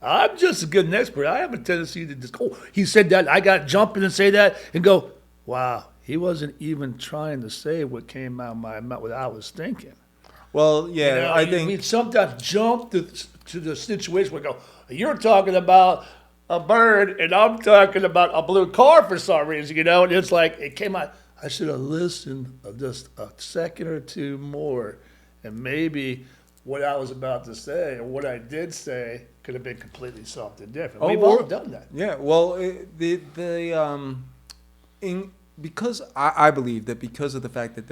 I'm just as good an expert. I have a tendency to just, oh, he said that. I got to jump in and say that and go, wow, he wasn't even trying to say what came out of my mouth, what I was thinking. Well, yeah, You know, I think we sometimes jump to the situation where we go, you're talking about a bird and I'm talking about a blue car for some reason, you know, and it's like, it came out, I should have listened just a second or two more, and maybe what I was about to say or what I did say could have been completely something different. We've all done that. Yeah, well, because I believe that because of the fact that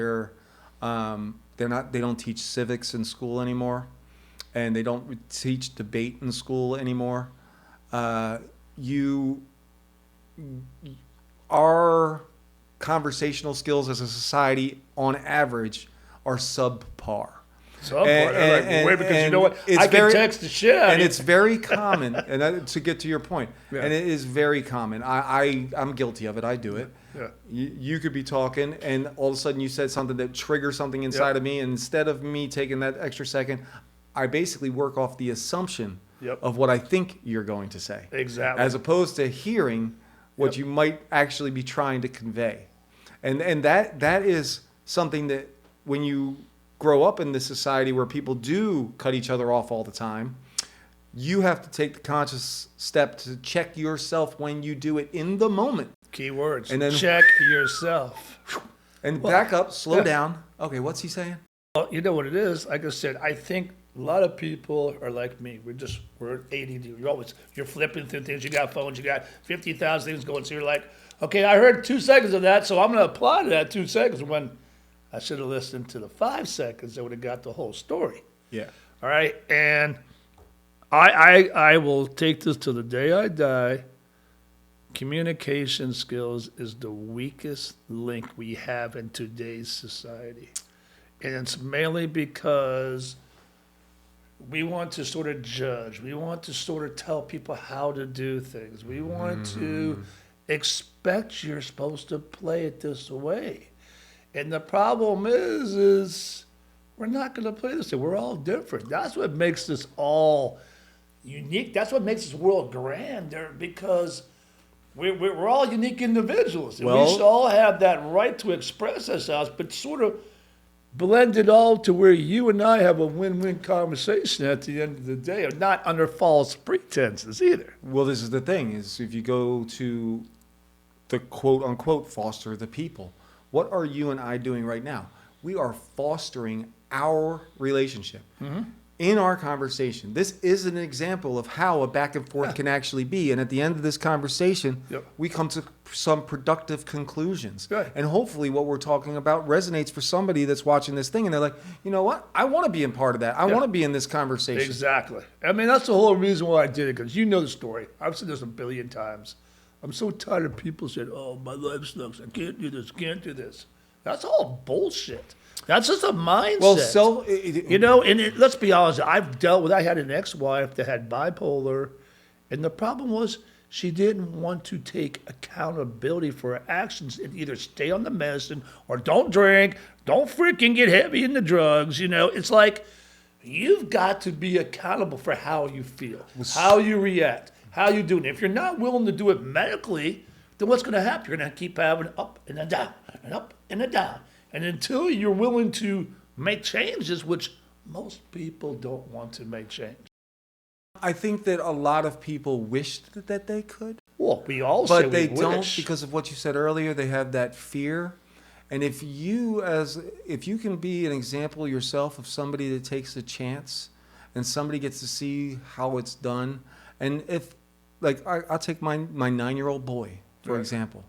they don't teach civics in school anymore, and they don't teach debate in school anymore. Our conversational skills as a society, on average, are subpar. Some part, wait, because you know what? I can text the shit out of and you. it's very common. And to get to your point, Yeah. and it is very common. I'm guilty of it. I do it. Yeah. You could be talking, and all of a sudden you said something that triggers something inside of me. And instead of me taking that extra second, I basically work off the assumption of what I think you're going to say. Exactly. As opposed to hearing what you might actually be trying to convey. And that is something that when you grow up in this society where people do cut each other off all the time, you have to take the conscious step to check yourself when you do it in the moment. Key words. And then check yourself. And back up, slow down. Okay, what's he saying? Well, you know what it is? Like I said, I think a lot of people are like me. We're ADD. You're flipping through things. You got phones. You got 50,000 things going. So you're like, okay, I heard 2 seconds of that, so I'm going to apply to that 2 seconds. When I should have listened to the 5 seconds, I would have got the whole story. Yeah. All right, and I will take this to the day I die. Communication skills is the weakest link we have in today's society. And it's mainly because we want to sort of judge. We want to sort of tell people how to do things. We want to expect you're supposed to play it this way. And the problem is we're not going to play this way. We're all different. That's what makes this all unique. That's what makes this world grander, because we're all unique individuals. And we should all have that right to express ourselves, but sort of blend it all to where you and I have a win-win conversation at the end of the day, and not under false pretenses either. Well, this is the thing, is if you go to the quote-unquote foster the people, what are you and I doing right now? We are fostering our relationship. In our conversation. This is an example of how a back and forth can actually be. And at the end of this conversation, we come to some productive conclusions. Right. And hopefully what we're talking about resonates for somebody that's watching this thing and they're like, you know what? I want to be a part of that. I want to be in this conversation. Exactly. I mean, that's the whole reason why I did it, because you know the story. I've said this a billion times. I'm so tired of people saying, oh, my life sucks. I can't do this, can't do this. That's all bullshit. That's just a mindset. Well, you know, and let's be honest. I had an ex-wife that had bipolar, and the problem was she didn't want to take accountability for her actions and either stay on the medicine or don't drink, don't freaking get heavy into drugs. You know, it's like you've got to be accountable for how you feel, how you react, how you do it. If you're not willing to do it medically, then what's going to happen? You're going to keep having up and a down and up and a down. And until you're willing to make changes, which most people don't want to make change. I think that a lot of people wish that they could. Well, we all say we But they wish. don't, because of what you said earlier. They have that fear. And if you can be an example yourself of somebody that takes a chance and somebody gets to see how it's done. And if, like, I'll take my 9-year-old boy, for example.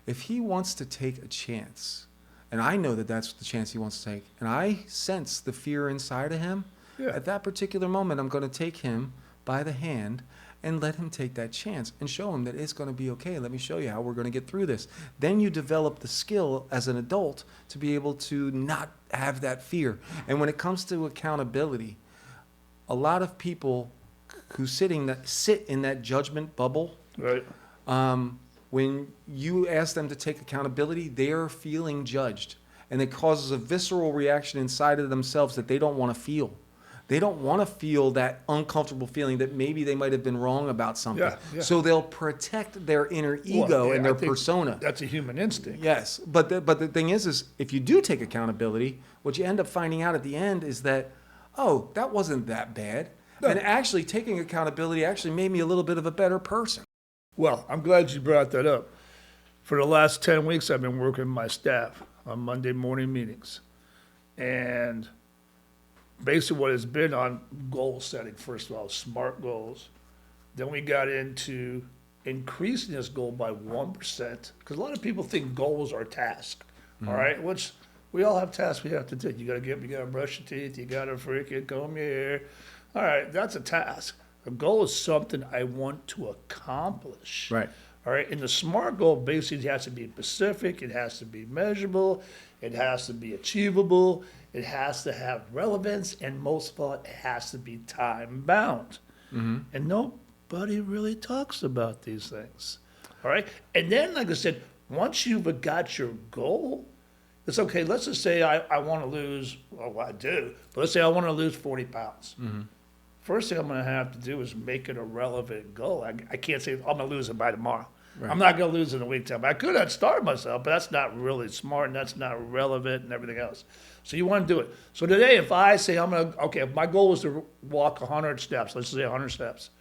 If he wants to take a chance, and I know that that's the chance he wants to take, and I sense the fear inside of him, at that particular moment, I'm going to take him by the hand and let him take that chance and show him that it's going to be okay. Let me show you how we're going to get through this. Then you develop the skill as an adult to be able to not have that fear. And when it comes to accountability, a lot of people who sit in that judgment bubble, when you ask them to take accountability, they are feeling judged. And it causes a visceral reaction inside of themselves that they don't want to feel. They don't want to feel that uncomfortable feeling that maybe they might have been wrong about something. So they'll protect their inner ego and their persona. That's a human instinct. Yes. But the thing is if you do take accountability, what you end up finding out at the end is that, oh, that wasn't that bad. No. And actually taking accountability actually made me a little bit of a better person. Well, I'm glad you brought that up. For the last 10 weeks, I've been working with my staff on Monday morning meetings. And basically what it's been on goal setting, first of all, SMART goals. Then we got into increasing this goal by 1%, because a lot of people think goals are tasks, all right? Which we all have tasks we have to do. You got to brush your teeth, you got to freaking comb your hair. All right, that's a task. A goal is something I want to accomplish. Right. All right. And the SMART goal basically has to be specific. It has to be measurable. It has to be achievable. It has to have relevance, and most of all, it has to be time bound. And nobody really talks about these things. All right. And then, like I said, once you've got your goal, it's okay. Let's just say I want to lose, well, I do, but let's say I want to lose 40 pounds. First thing I'm going to have to do is make it a relevant goal. I can't say I'm going to lose it by tomorrow. Right. I'm not going to lose it in a week time. I could have starved myself, but that's not really smart, and that's not relevant and everything else. So you want to do it. So today, if I say if my goal is to walk 100 steps, let's say 100 steps.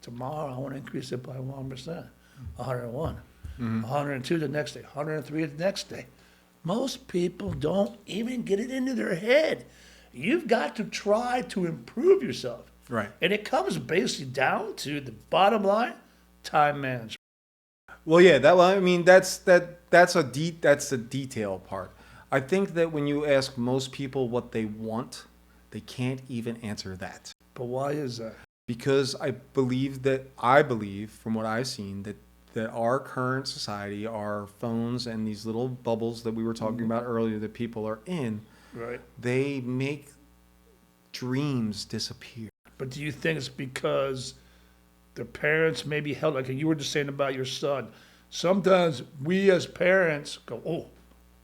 Tomorrow, I want to increase it by 1%, 101, 102 the next day, 103 the next day. Most people don't even get it into their head. You've got to try to improve yourself. Right. And it comes basically down to the bottom line, time management. Well, yeah, that's the detail part. I think that when you ask most people what they want, they can't even answer that. But why is that? Because I believe from what I've seen that our current society, our phones and these little bubbles that we were talking about earlier that people are in, right, they make dreams disappear. But do you think it's because the parents maybe held, like you were just saying about your son, sometimes we as parents go, oh,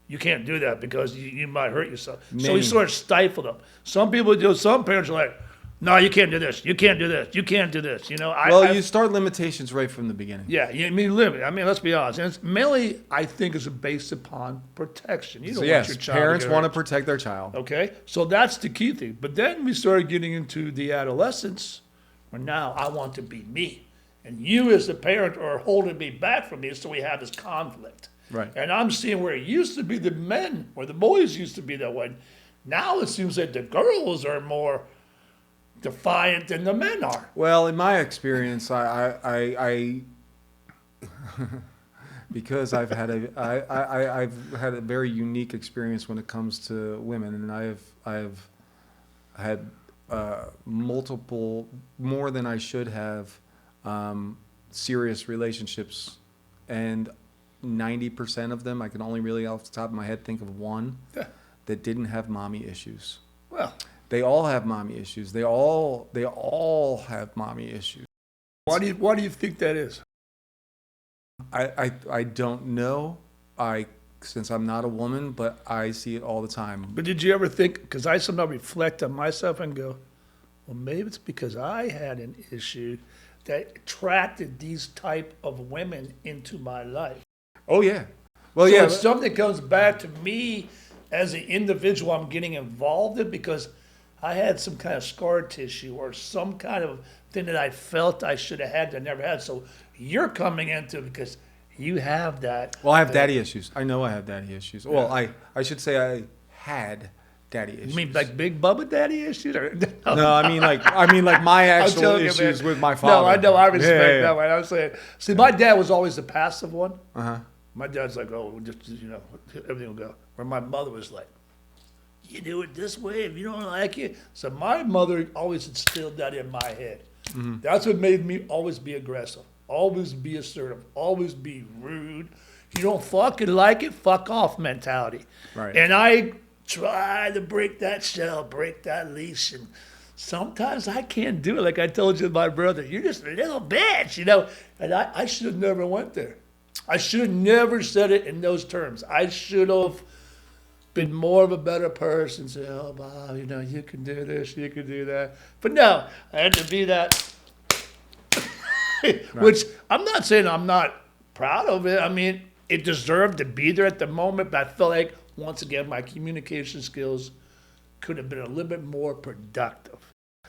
you can't do that because you might hurt yourself. So we sort of stifle them. Some people do, some parents are like, no, you can't do this. You can't do this. You can't do this. You know, you start limitations right from the beginning. Yeah, let's be honest. And it's mainly, I think, is based upon protection. You don't want your child parents to get want to hurt. protect their child. Okay, so that's the key thing. But then we started getting into the adolescence, where now I want to be me, and you as the parent are holding me back from me, so we have this conflict. Right. And I'm seeing where it used to be the men or the boys used to be that way. Now it seems that the girls are more defiant than the men are. Well, in my experience, I because I've had a very unique experience when it comes to women, and I've had multiple, more than I should have, serious relationships, and 90% of them, I can only really off the top of my head think of one that didn't have mommy issues. Well, they all have mommy issues. They all have mommy issues. Why do you think that is? I don't know. Since I'm not a woman, but I see it all the time. But did you ever think, because I sometimes reflect on myself and go, well, maybe it's because I had an issue that attracted these type of women into my life. Oh, yeah. Well, So yeah. it's something that comes back to me as an individual I'm getting involved in because I had some kind of scar tissue or some kind of thing that I felt I should have had that I never had. So you're coming into it because you have that. Well, I have daddy issues. I know I have daddy issues. Well, I should say I had daddy issues. You mean like Big Bubba daddy issues? Or, No, I mean like my actual issues with my father. No, I know. I respect that one. Yeah. I'm saying, see, my dad was always the passive one. Uh-huh. My dad's like, oh, just, everything will go. Where my mother was like, you do it this way if you don't like it. So my mother always instilled that in my head. Mm-hmm. That's what made me always be aggressive, always be assertive, always be rude. You don't fucking like it, fuck off mentality. Right. And I try to break that shell, break that leash, and sometimes I can't do it. Like I told you, my brother, you're just a little bitch, And I should have never went there. I should have never said it in those terms. I should have been more of a better person. Say, oh, Bob, you can do this, you can do that. But no, I had to be that. Which I'm not saying I'm not proud of it. I mean, it deserved to be there at the moment, but I felt like, once again, my communication skills could have been a little bit more productive.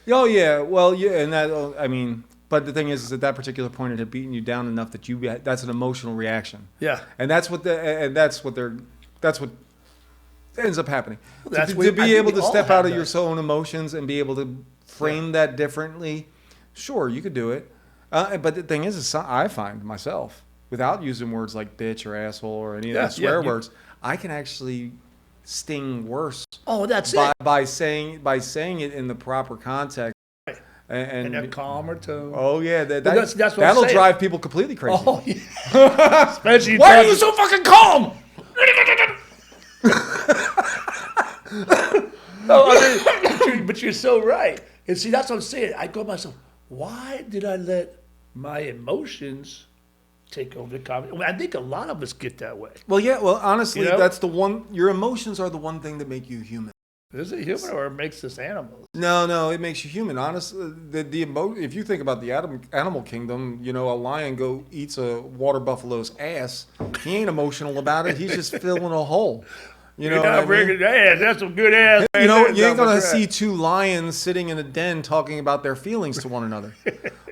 Oh, yeah. Well, yeah, and that, I mean... But the thing is at that particular point, it had beaten you down enough that that's an emotional reaction. Yeah. And that's what ends up happening. Well, to be able to step out of your own emotions and be able to frame that differently, sure, you could do it. But the thing is I find myself, without using words like bitch or asshole or any of the swear words, I can actually sting worse. Oh, that's by saying it in the proper context. And a calmer tone. Oh yeah, that's what that'll drive people completely crazy. Oh yeah. Especially why are you so fucking calm? No, I mean, but you're so right. And see, that's what I'm saying. I go to myself, why did I let my emotions take over the conversation? I think a lot of us get that way. Well, yeah. Well, honestly, You know? that's the one. Your emotions are the one thing that make you human. Is it human or it makes us animals? No, it makes you human. Honestly, if you think about the animal kingdom, a lion eats a water buffalo's ass. He ain't emotional about it. He's just filling a hole. You know, You're not bringing ass. That's some good ass. You know, right you ain't there. gonna see two lions sitting in a den talking about their feelings to one another.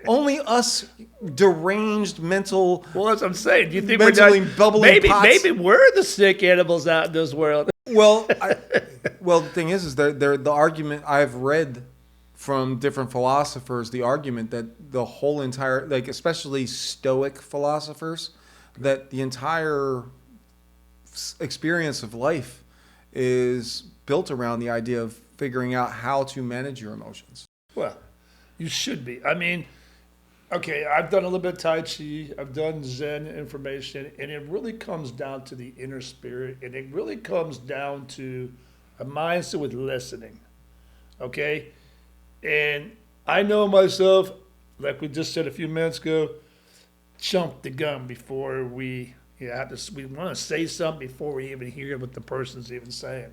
Only us deranged mental. Well, that's what I'm saying. Do you think mentally we're not, bubbling pots. maybe we're the sick animals out in this world? Well, the thing is the argument I've read from different philosophers, the argument that the whole entire, like especially Stoic philosophers, that the entire experience of life is built around the idea of figuring out how to manage your emotions. Well, you should be. I mean, okay, I've done a little bit of Tai Chi, I've done Zen information, and it really comes down to the inner spirit, and it really comes down to a mindset with listening, okay? And I know myself, like we just said a few minutes ago, jump the gun before we we want to say something before we even hear what the person's even saying.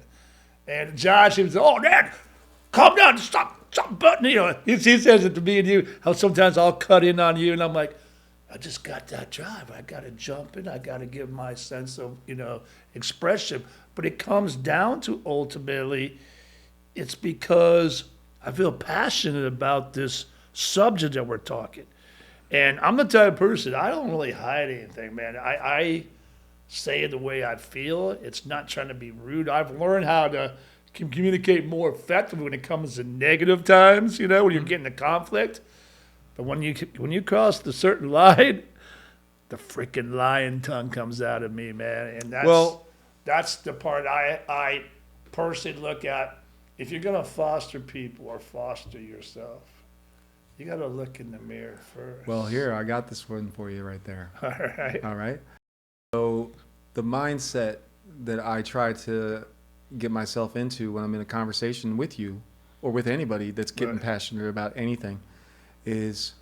And Josh, he was, oh, Dad, calm down, stop butting, he says it to me and you, how sometimes I'll cut in on you, and I'm like, I just got that drive. I got to jump in. I got to give my sense of, expression. But it comes down to ultimately, it's because I feel passionate about this subject that we're talking. And I'm the type of person, I don't really hide anything, man. I say it the way I feel. It's not trying to be rude. I've learned how to communicate more effectively when it comes to negative times, when you're getting a conflict. But when you cross the certain line, the freaking lion tongue comes out of me, man. And that's the part I personally look at. If you're going to foster people or foster yourself, you got to look in the mirror first. Well, here, I got this one for you right there. All right. So the mindset that I try to get myself into when I'm in a conversation with you or with anybody that's getting passionate about anything is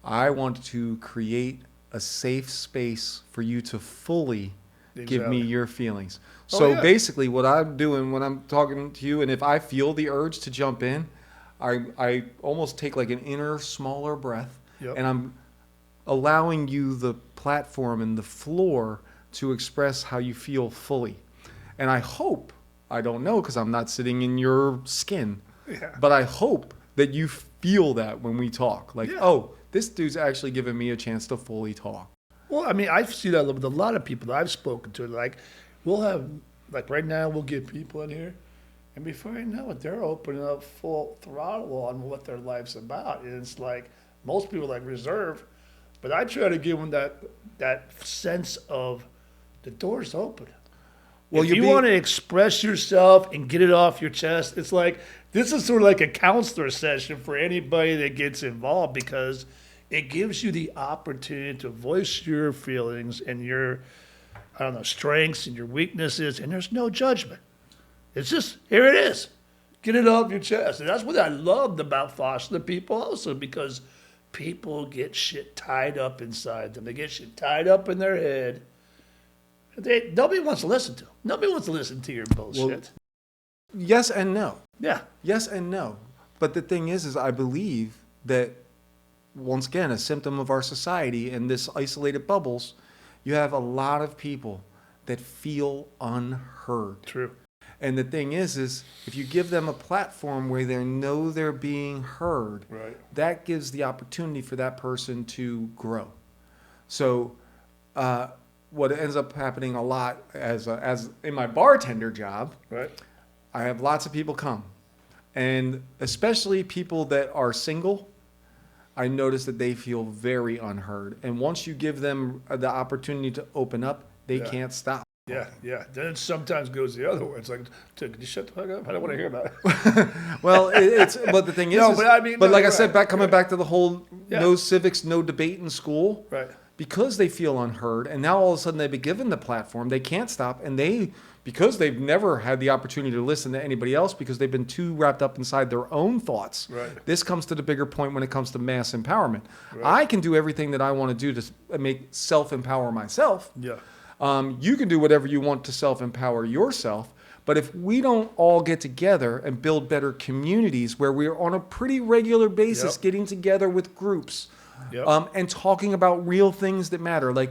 I want to create a safe space for you to fully give me your feelings. So basically what I'm doing when I'm talking to you, and if I feel the urge to jump in, I almost take like an inner smaller breath, and I'm allowing you the platform and the floor to express how you feel fully. And I hope, I don't know because I'm not sitting in your skin, but I hope that you feel that when we talk. Like, oh, this dude's actually giving me a chance to fully talk. Well, I mean, I see that with a lot of people that I've spoken to. Like, we'll have, like right now, we'll get people in here, and before I know it, they're opening up full throttle on what their life's about. And it's like, most people like reserve, but I try to give them that sense of the door's open. Well, if you want to express yourself and get it off your chest, it's like, this is sort of like a counselor session for anybody that gets involved, because it gives you the opportunity to voice your feelings and your, strengths and your weaknesses, and there's no judgment. It's just, here it is. Get it off your chest. And that's what I loved about fostering people also, because people get shit tied up inside them. They get shit tied up in their head. Nobody wants to listen to them. Nobody wants to listen to your bullshit. Well, yes and no. Yeah. Yes and no. But the thing is I believe that, once again, a symptom of our society and this isolated bubbles, you have a lot of people that feel unheard. True. And the thing is if you give them a platform where they know they're being heard, that gives the opportunity for that person to grow. So what ends up happening a lot as in my bartender job, I have lots of people come. And especially people that are single, I notice that they feel very unheard. And once you give them the opportunity to open up, they can't stop. Yeah. Then it sometimes goes the other way. It's like, could you shut the fuck up? I don't want to hear about it. Well, but the thing is, like I said, coming back to the whole no civics, no debate in school. Right. Because they feel unheard, and now all of a sudden they've been given the platform, they can't stop, and they because they've never had the opportunity to listen to anybody else because they've been too wrapped up inside their own thoughts. Right. This comes to the bigger point when it comes to mass empowerment. Right. I can do everything that I want to do to make self-empower myself. Yeah. You can do whatever you want to self-empower yourself. But if we don't all get together and build better communities where we're on a pretty regular basis getting together with groups and talking about real things that matter, like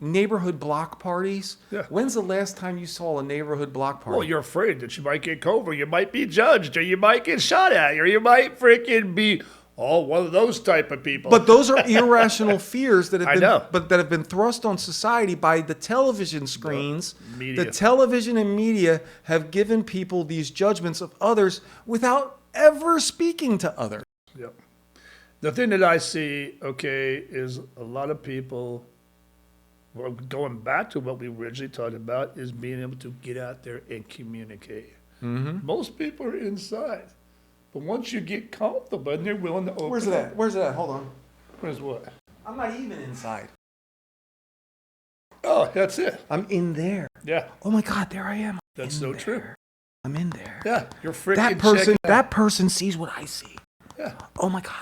neighborhood block parties. Yeah. When's the last time you saw a neighborhood block party? Well, you're afraid that you might get COVID, you might be judged, or you might get shot at, or you might freaking be one of those type of people. But those are irrational fears that have I know. that have been thrust on society by the television screens. Media. The television and media have given people these judgments of others without ever speaking to others. Yep. The thing that I see, is a lot of people, well, going back to what we originally talked about, is being able to get out there and communicate. Mm-hmm. Most people are inside. But once you get comfortable and they're willing to open Where's it at? Where's it at? Hold on. Where's what? I'm not even inside. Oh, that's it. I'm in there. Yeah. Oh my God, there I am. That's In so there. true. I'm in there. Yeah. You're freaking That person sees what I see. Yeah. Oh my God.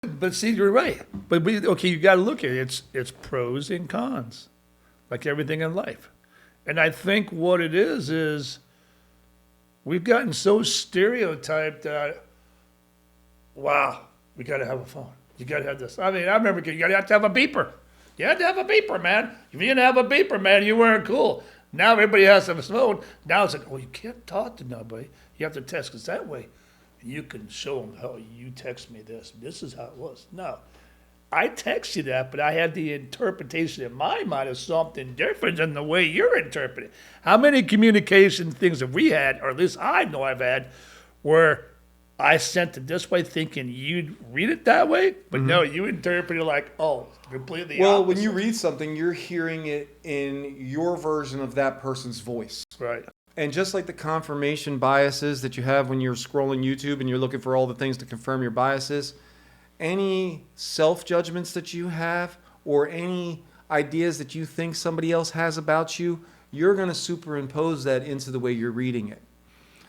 But see, you're right. But you got to look at it. It's pros and cons, like everything in life. And I think what it is we've gotten so stereotyped that, wow, we got to have a phone. You got to have this. I mean, I remember you got to have a beeper. You had to have a beeper, man. If you didn't have a beeper, man, you weren't cool. Now everybody has a phone. Now it's like, you can't talk to nobody. You have to text, because that way you can show them, how you text me this. This is how it was. No, I text you that, but I had the interpretation in my mind of something different than the way you're interpreting. How many communication things have we had, or at least I know I've had, where I sent it this way thinking you'd read it that way, but no, you interpret it like, completely Well, opposite. when you read something, you're hearing it in your version of that person's voice. Right. And just like the confirmation biases that you have when you're scrolling YouTube and you're looking for all the things to confirm your biases, any self-judgments that you have or any ideas that you think somebody else has about you, you're going to superimpose that into the way you're reading it.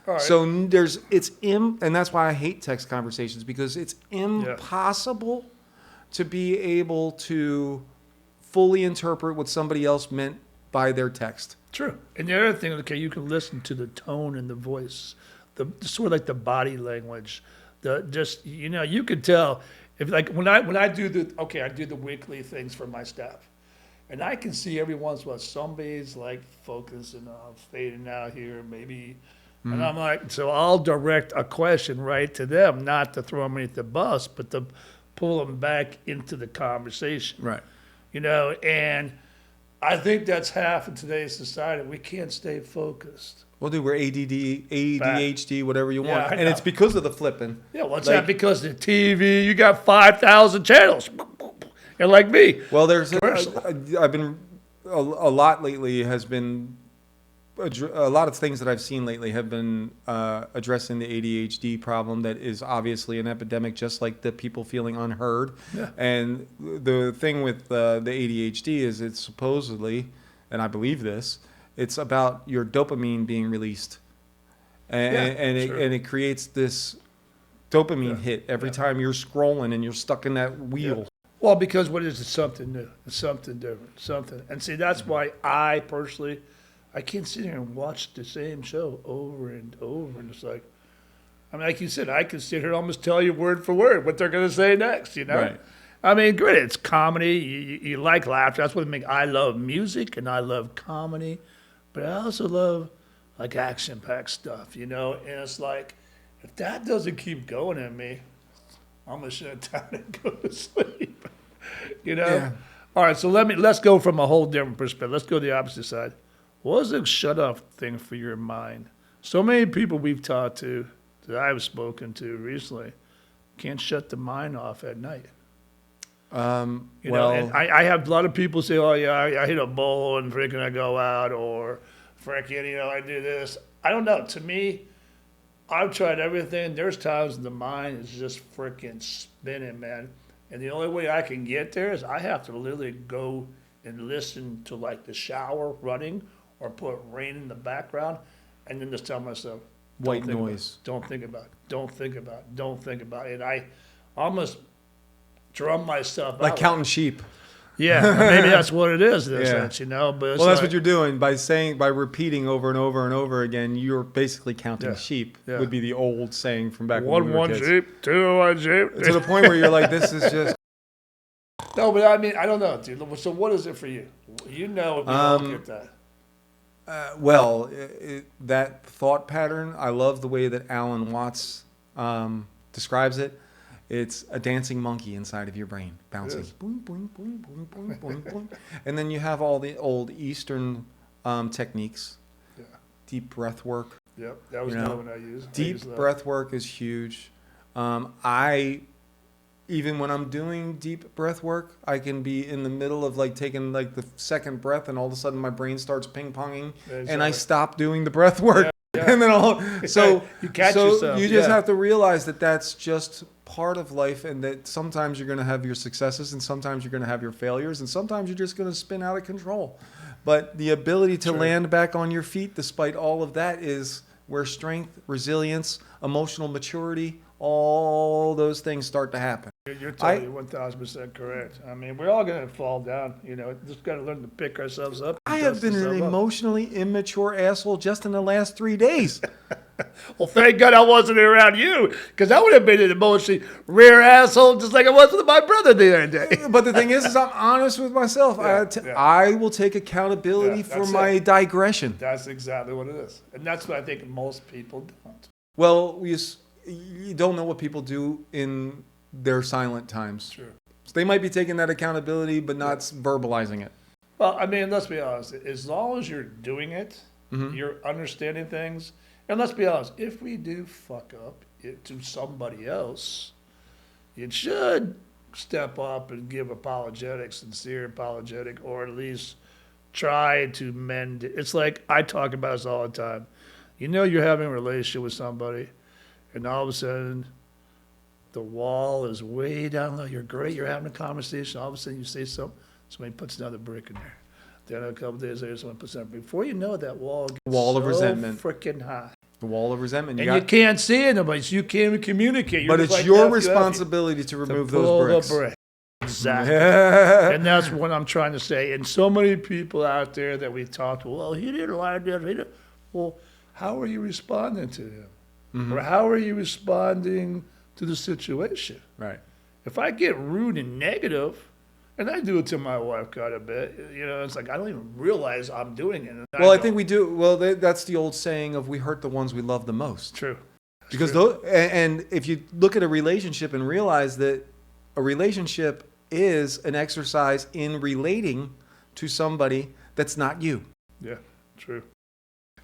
All right. So and that's why I hate text conversations, because it's impossible to be able to fully interpret what somebody else meant by their text. True. And the other thing, you can listen to the tone and the voice, the sort of like the body language, you could tell if, like, when I do I do the weekly things for my staff, and I can see every once in a while somebody's like focusing on fading out here, maybe, and I'm like, so I'll direct a question right to them, not to throw them underneath the bus, but to pull them back into the conversation. Right. And I think that's half in today's society. We can't stay focused. Well, dude, we're ADHD, whatever you want. Yeah, I and know. it's because of the flipping. Yeah, what's that? Because the TV, you got 5,000 channels. And like me. Well, I've been, a lot lately has been, a lot of things that I've seen lately have been addressing the ADHD problem that is obviously an epidemic, just like the people feeling unheard. Yeah. And the thing with the ADHD is it's supposedly, and I believe this, it's about your dopamine being released. And it creates this dopamine hit every time you're scrolling and you're stuck in that wheel. Yeah. Well, because what is it? Something new. It's something different. Something. And see, that's why I personally, I can't sit here and watch the same show over and over. And it's like, I mean, like you said, I can sit here and almost tell you word for word what they're going to say next, Right. I mean, great. It's comedy. You like laughter. That's what I love music and I love comedy. But I also love, like, action-packed stuff, And it's like, if that doesn't keep going in me, I'm going to shut it down and go to sleep. Yeah. All right, so let's go from a whole different perspective. Let's go to the opposite side. What is a shut-off thing for your mind? So many people we've talked to, that I've spoken to recently, can't shut the mind off at night. And I have a lot of people say, oh, yeah, I hit a bowl and freaking I go out, or freaking, I do this. I don't know. To me, I've tried everything. There's times the mind is just freaking spinning, man. And the only way I can get there is I have to literally go and listen to, like, the shower running or put rain in the background, and then just tell myself, White noise. don't think about it. Don't think about it. Don't think about it. And I almost drum myself Like out. counting sheep. Yeah, maybe that's what it is in a Yeah. sense, you know. But it's Well, that's like- what you're doing by repeating over and over and over again. You're basically counting Yeah. sheep. Yeah. Would be the old saying from back when we were one kids. sheep, two one sheep. To the point where you're like, this is just. No, but I mean, I don't know, dude. So what is it for you? You know, we all get that. That thought pattern, I love the way that Alan Watts describes it. It's a dancing monkey inside of your brain, bouncing. Yes. Boing, boing, boing, boing, boing, boing, boing. And then you have all the old Eastern techniques. Yeah. Deep breath work. Yep, that was You know, another one I used. I Deep used that. breath work is huge. Even when I'm doing deep breath work, I can be in the middle of like taking like the second breath, and all of a sudden my brain starts ping ponging, and I Exactly. stop doing the breath work, Yeah. and then You catch yourself, you just yeah. have to realize that that's just part of life, and that sometimes you're going to have your successes, and sometimes you're going to have your failures, and sometimes you're just going to spin out of control. But the ability to True. land back on your feet, despite all of that, is where strength, resilience, emotional maturity, all those things start to happen. You're totally 1,000% correct. I mean, we're all going to fall down. You know, just got to learn to pick ourselves up. and I have dust been an ourselves up. emotionally immature asshole just in the last 3 days. Well, thank God I wasn't around you, because I would have been an emotionally rare asshole, just like I was with my brother the other day. But the thing is I'm honest with myself. Yeah. I will take accountability Yeah, for that's my it. digression. That's exactly what it is, and that's what I think most people don't. Well, you don't know what people do in their silent times. True. So they might be taking that accountability, but not verbalizing it. Well, I mean, let's be honest. As long as you're doing it, Mm-hmm. you're understanding things. And let's be honest, if we do fuck up it to somebody else, you should step up and give sincere apologetic, or at least try to mend it. It's like I talk about this all the time. You know, you're having a relationship with somebody, and all of a sudden, the wall is way down low. You're great. You're having a conversation. All of a sudden, you say something. Somebody puts another brick in there. Then a couple days later, someone puts another brick. Before you know it, that wall gets Wall of so resentment. freaking high. The wall of resentment. And you can't see it, nobody. So you can't even communicate. You're But just it's like, your F you, F you, responsibility to to remove pull those bricks. the brick. Exactly. And that's what I'm trying to say. And so many people out there that we talk to, well, he didn't like that. He didn't. Well, how are you responding to him? Mm-hmm. Or how are you responding to the situation? Right. If I get rude and negative, and I do it to my wife quite a bit, you know, it's like I don't even realize I'm doing it. And Well, I go, think we do. Well, that's the old saying of we hurt the ones we love the most. True. Because and if you look at a relationship and realize that a relationship is an exercise in relating to somebody that's not you. Yeah, true.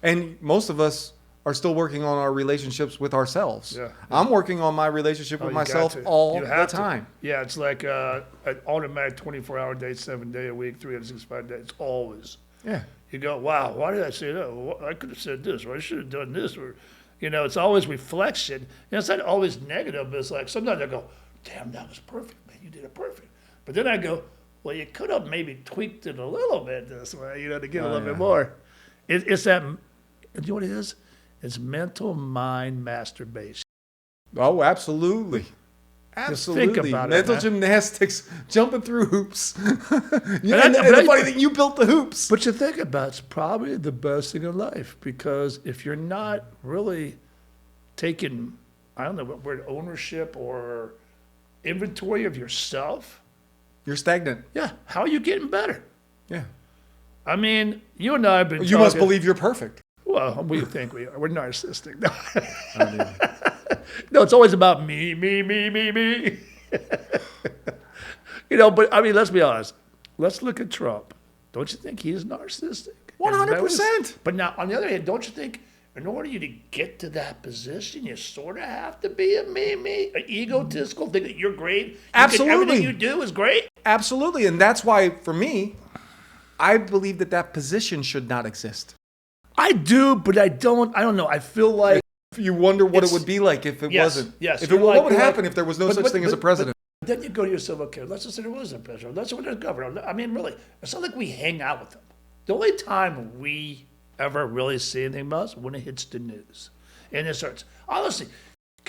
And most of us are still working on our relationships with ourselves. Yeah. I'm working on my relationship with you got myself to. all You the have to. time. Yeah, it's like an automatic 24-hour day, 7-day a week, 365 days. It's always. Yeah. You go, wow, why did I say that? Well, I could have said this, or I should have done this, or, you know, it's always reflection. And it's not always negative, but it's like sometimes I go, damn, that was perfect, man, you did it perfect. But then I go, well, you could have maybe tweaked it a little bit this way, you know, to get a little bit more. It's that, you know what it is? It's mental mind masturbation. Oh, absolutely. Just Absolutely. think about it, Mental man. gymnastics, jumping through hoops. and but the I- funny thing, you built the hoops. But you think about it, it's probably the best thing in life, because if you're not really taking, I don't know what word, ownership or inventory of yourself, You're stagnant. yeah, how are you getting better? Yeah. I mean, you and I have been You must talking- believe you're perfect. Well, we think we are. We're narcissistic. No, I mean, no, it's always about me. You know, but I mean, let's be honest. Let's look at Trump. Don't you think he's narcissistic? 100%. But now, on the other hand, don't you think in order you to get to that position, you sort of have to be an egotistical, think that you're great? You Absolutely. everything you do is great? Absolutely. And that's why, for me, I believe that position should not exist. I do, but I don't know. I feel like You wonder what it It's- would be like if it Yes, wasn't. yes. If You're what like- would you're happen like- if there was no but- such but- thing as a but- president? then you go to yourself, okay, let's just say there was a president. Let's say there's a governor. I mean, really, it's not like we hang out with them. The only time we ever really see anything about is when it hits the news. And it starts, honestly.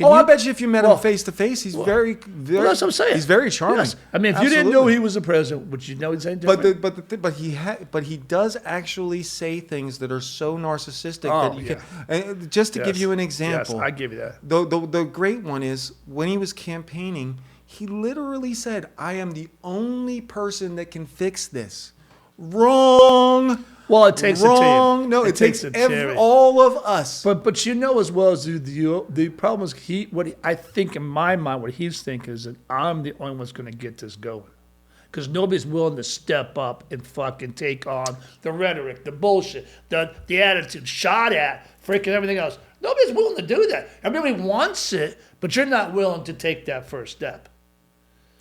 I bet you if you met him face to face, he's very, well, that's what I'm saying. He's very charming. Yes. I mean, if you didn't know he was the president, would you know he's saying different? But he does actually say things that are so narcissistic that you can. And just to give you an example, yes, I give you that. The great one is when he was campaigning, he literally said, "I am the only person that can fix this." Wrong. Well, it takes a team. No, it takes all of us. But you know as well as the problem is I think in my mind what he's thinking is that I'm the only one that's going to get this going, because nobody's willing to step up and fucking take on the rhetoric, the bullshit, the attitude, shot at, freaking everything else. Nobody's willing to do that. Everybody wants it, but you're not willing to take that first step.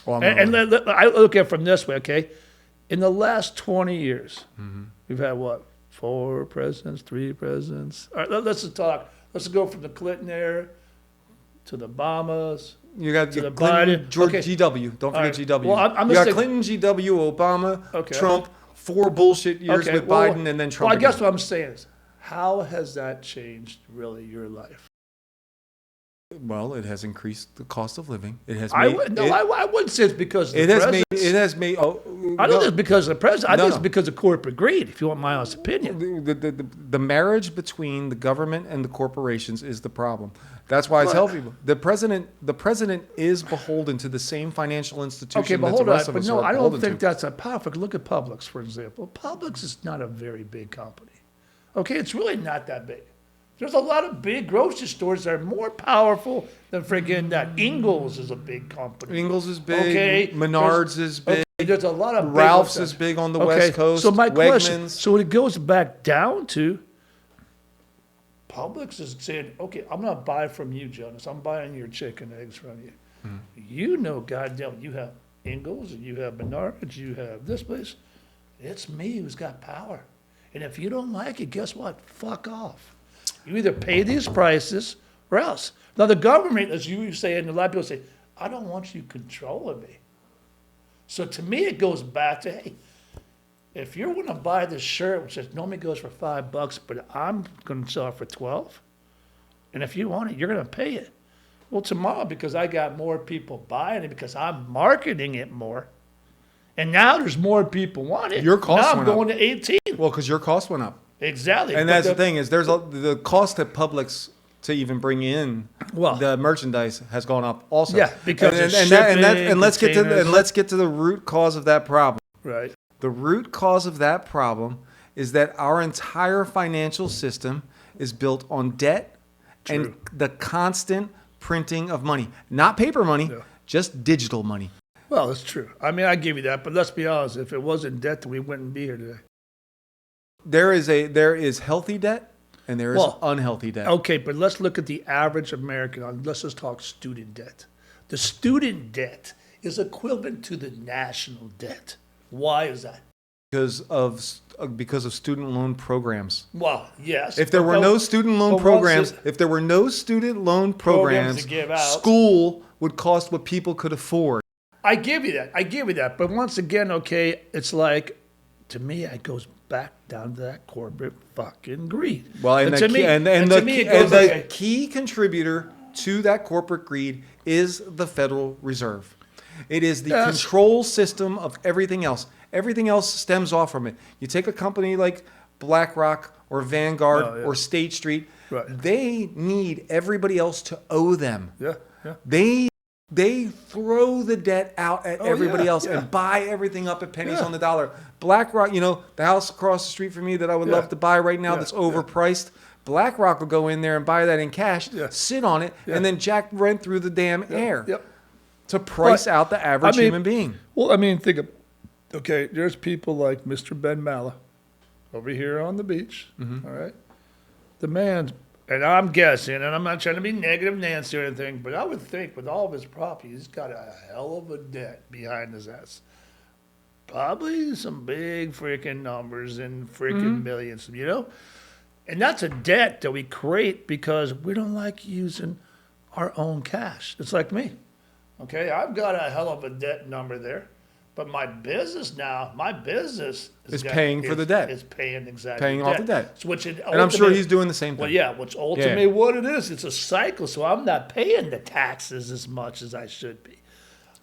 Well, and I look at it from this way, okay? In the last 20 years, we've had what? 4 presidents, 3 presidents. All right, let's just talk. Let's go from the Clinton era to the Obamas. You got to the Clinton, Biden. George Okay. GW. Don't forget GW. Well, you got Clinton, GW, Obama, Trump. 4 bullshit years with Biden, and then Trump. Well, I guess what I'm saying is, how has that changed really your life? Well, it has increased the cost of living. It has. I wouldn't say it's because of the president. It has made. I don't think it's because of the president. I think it's because of corporate greed. If you want my honest opinion, the marriage between the government and the corporations is the problem. That's why I tell people the president is beholden to the same financial institution. Okay, but that hold the rest on. of But us no, are I don't beholden think to. that's a powerful. Look at Publix, for example. Publix is not a very big company. Okay, it's really not that big. There's a lot of big grocery stores that are more powerful than friggin' that. Ingles is a big company. Ingles is big. Okay. Menards is big. Okay, there's a lot of Ralph's big is big on the West Coast. So my question, Wegmans. so it goes back down to Publix is saying, okay, I'm not buying from you, Jonas. I'm buying your chicken eggs from you. You know, goddamn, you have Ingles and you have Menards, you have this place. It's me who's got power. And if you don't like it, guess what? Fuck off. You either pay these prices or else. Now, the government, as you say, and a lot of people say, I don't want you controlling me. So to me, it goes back to, hey, if you're going to buy this shirt, which normally goes for $5, but I'm going to sell it for 12, and if you want it, you're going to pay it. Well, tomorrow, because I got more people buying it, because I'm marketing it more, and now there's more people want it. Your cost now I'm went up. going to 18. Well, because your cost went up. Exactly. And that's the thing is the cost at Publix to even bring in the merchandise has gone up also. Yeah, because let's get to the root cause of that problem. Right. The root cause of that problem is that our entire financial system is built on debt and the constant printing of money. Not paper money, just digital money. Well, it's true. I mean, I give you that, but let's be honest. If it wasn't debt, we wouldn't be here today. There is healthy debt and there is unhealthy debt. Okay, but let's look at the average American. Let's just talk student debt. The student debt is equivalent to the national debt. Why is that? Because of student loan programs. Well, yes. If there were no student loan programs, school would cost what people could afford. I give you that. But once again, okay, it's like, to me, it goes back down to that corporate fucking greed. Well, the key contributor to that corporate greed is the Federal Reserve. It is the control system of everything else. Everything else stems off from it. You take a company like BlackRock or Vanguard or State Street. Right. They need everybody else to owe them. Yeah. They throw the debt out at everybody else and buy everything up at pennies on the dollar. BlackRock, the house across the street from me that I would love to buy right now that's overpriced. BlackRock will go in there and buy that in cash, sit on it, and then jack rent through the damn air to price out the average human being. Well, I mean, think of, okay, there's people like Mr. Ben Malla over here on the beach, all right? The man's, and I'm guessing, and I'm not trying to be negative Nancy or anything, but I would think with all of his property, he's got a hell of a debt behind his ass. Probably some big freaking numbers and freaking millions, And that's a debt that we create because we don't like using our own cash. It's like me. Okay, I've got a hell of a debt number there, But my business Is paying for the debt. Is paying exactly Paying off the debt. So And I'm sure he's doing the same thing. Well, yeah, which ultimately what it is, it's a cycle. So I'm not paying the taxes as much as I should be.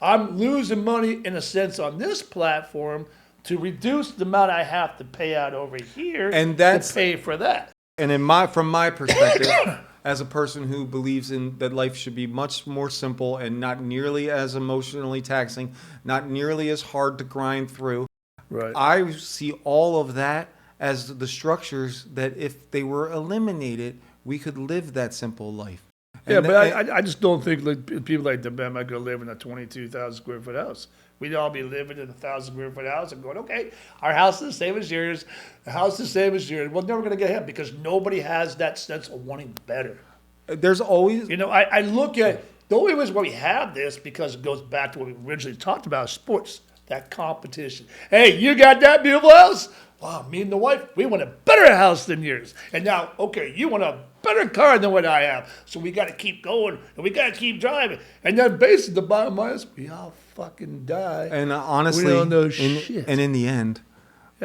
I'm losing money in a sense on this platform to reduce the amount I have to pay out over here And that's to pay for that. And from my perspective, as a person who believes in that life should be much more simple and not nearly as emotionally taxing, not nearly as hard to grind through, Right. I see all of that as the structures that if they were eliminated, we could live that simple life. Yeah, but I just don't think like people like the Ben might go live in a 22,000 square foot house. We'd all be living in a 1,000 square foot house and going, okay, our house is the same as yours, the house is the same as yours. We're never going to get ahead because nobody has that sense of wanting better. There's always, I look at the only reason why we have this because it goes back to what we originally talked about, sports, that competition. Hey, you got that beautiful house? Wow, me and the wife, we want a better house than yours. And now, okay, you want a better car than what I have. So we got to keep going and we got to keep driving. And then basically the bottom line is we all fucking die. and honestly, we don't know shit. and in the end,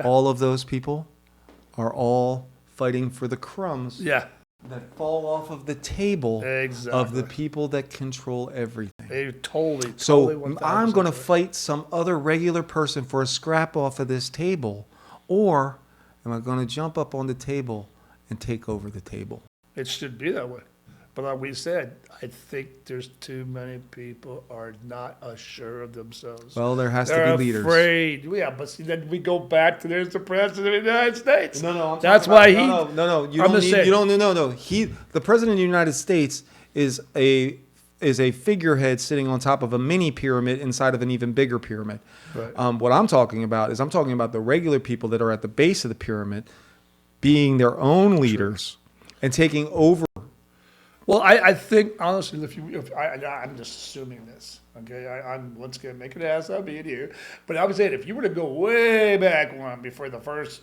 all of those people are all fighting for the crumbs Yeah, that fall off of the table exactly. of the people that control everything. They totally So 1000%. I'm going to fight some other regular person for a scrap off of this table, or am I going to jump up on the table and take over the table? It should be that way. But like we said, I think there's too many people are not assured of themselves. Well, there has to They're be leaders. afraid. Yeah, but see, then we go back to there's the president of the United States. No. That's why he. No. You I'm don't just need. saying. You don't. No. The president of the United States is a figurehead sitting on top of a mini pyramid inside of an even bigger pyramid. Right. What I'm talking about is the regular people that are at the base of the pyramid, being their own leaders and taking over. Well, I think honestly, I'm just assuming this. Okay, I'm once again making an ass out of being here, but I would say if you were to go way back one before the first,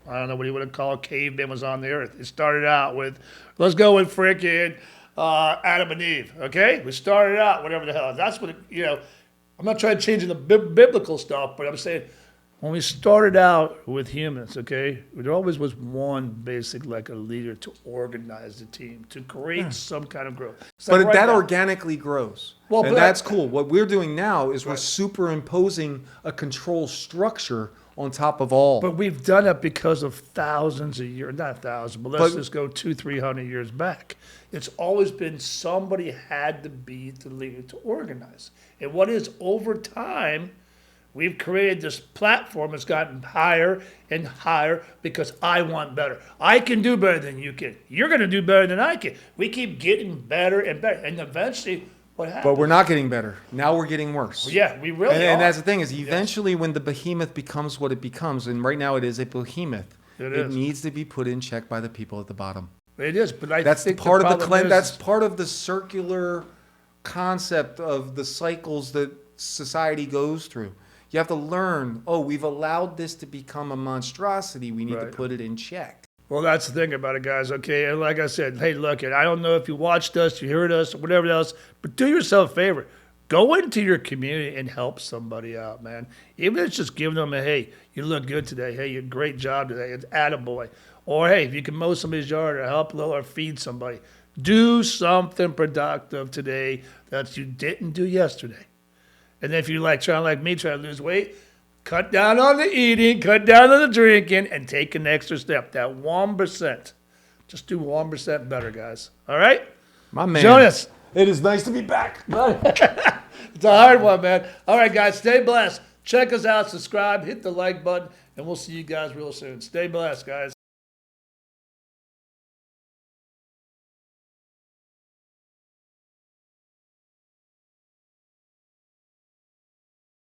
I don't know what you would call it, caveman was on the earth. It started out with, let's go with frickin' Adam and Eve. Okay, we started out whatever the hell. That's what I'm not trying to change the biblical stuff, but I'm saying when we started out with humans, okay, there always was one basic, like a leader to organize the team, to create some kind of growth. But that organically grows. Well, and but that's cool. What we're doing now is we're superimposing a control structure on top of all. But we've done it because of thousands of years, not thousands, but let's just go 200-300 years back. It's always been somebody had to be the leader to organize. And what is over time, we've created this platform that's gotten higher and higher because I want better. I can do better than you can. You're going to do better than I can. We keep getting better and better. And eventually, what happens? But we're not getting better. Now we're getting worse. Yeah, we really are. And that's the thing is eventually when the behemoth becomes what it becomes, and right now it is a behemoth, it needs to be put in check by the people at the bottom. It is, but I that's think part of the cleanse. That's part of the circular concept of the cycles that society goes through. You have to learn, we've allowed this to become a monstrosity. We need to put it in check. Well, that's the thing about it, guys, okay? And like I said, hey, look, I don't know if you watched us, you heard us, or whatever else, but do yourself a favor. Go into your community and help somebody out, man. Even if it's just giving them a, hey, you look good today. Hey, you great job today. It's attaboy. Or, hey, if you can mow somebody's yard or help or feed somebody. Do something productive today that you didn't do yesterday. And if you trying to lose weight, cut down on the eating, cut down on the drinking, and take an extra step. That 1%. Just do 1% better, guys. All right? My man. Jonas. It is nice to be back. It's a hard one, man. All right, guys, stay blessed. Check us out, subscribe, hit the like button, and we'll see you guys real soon. Stay blessed, guys.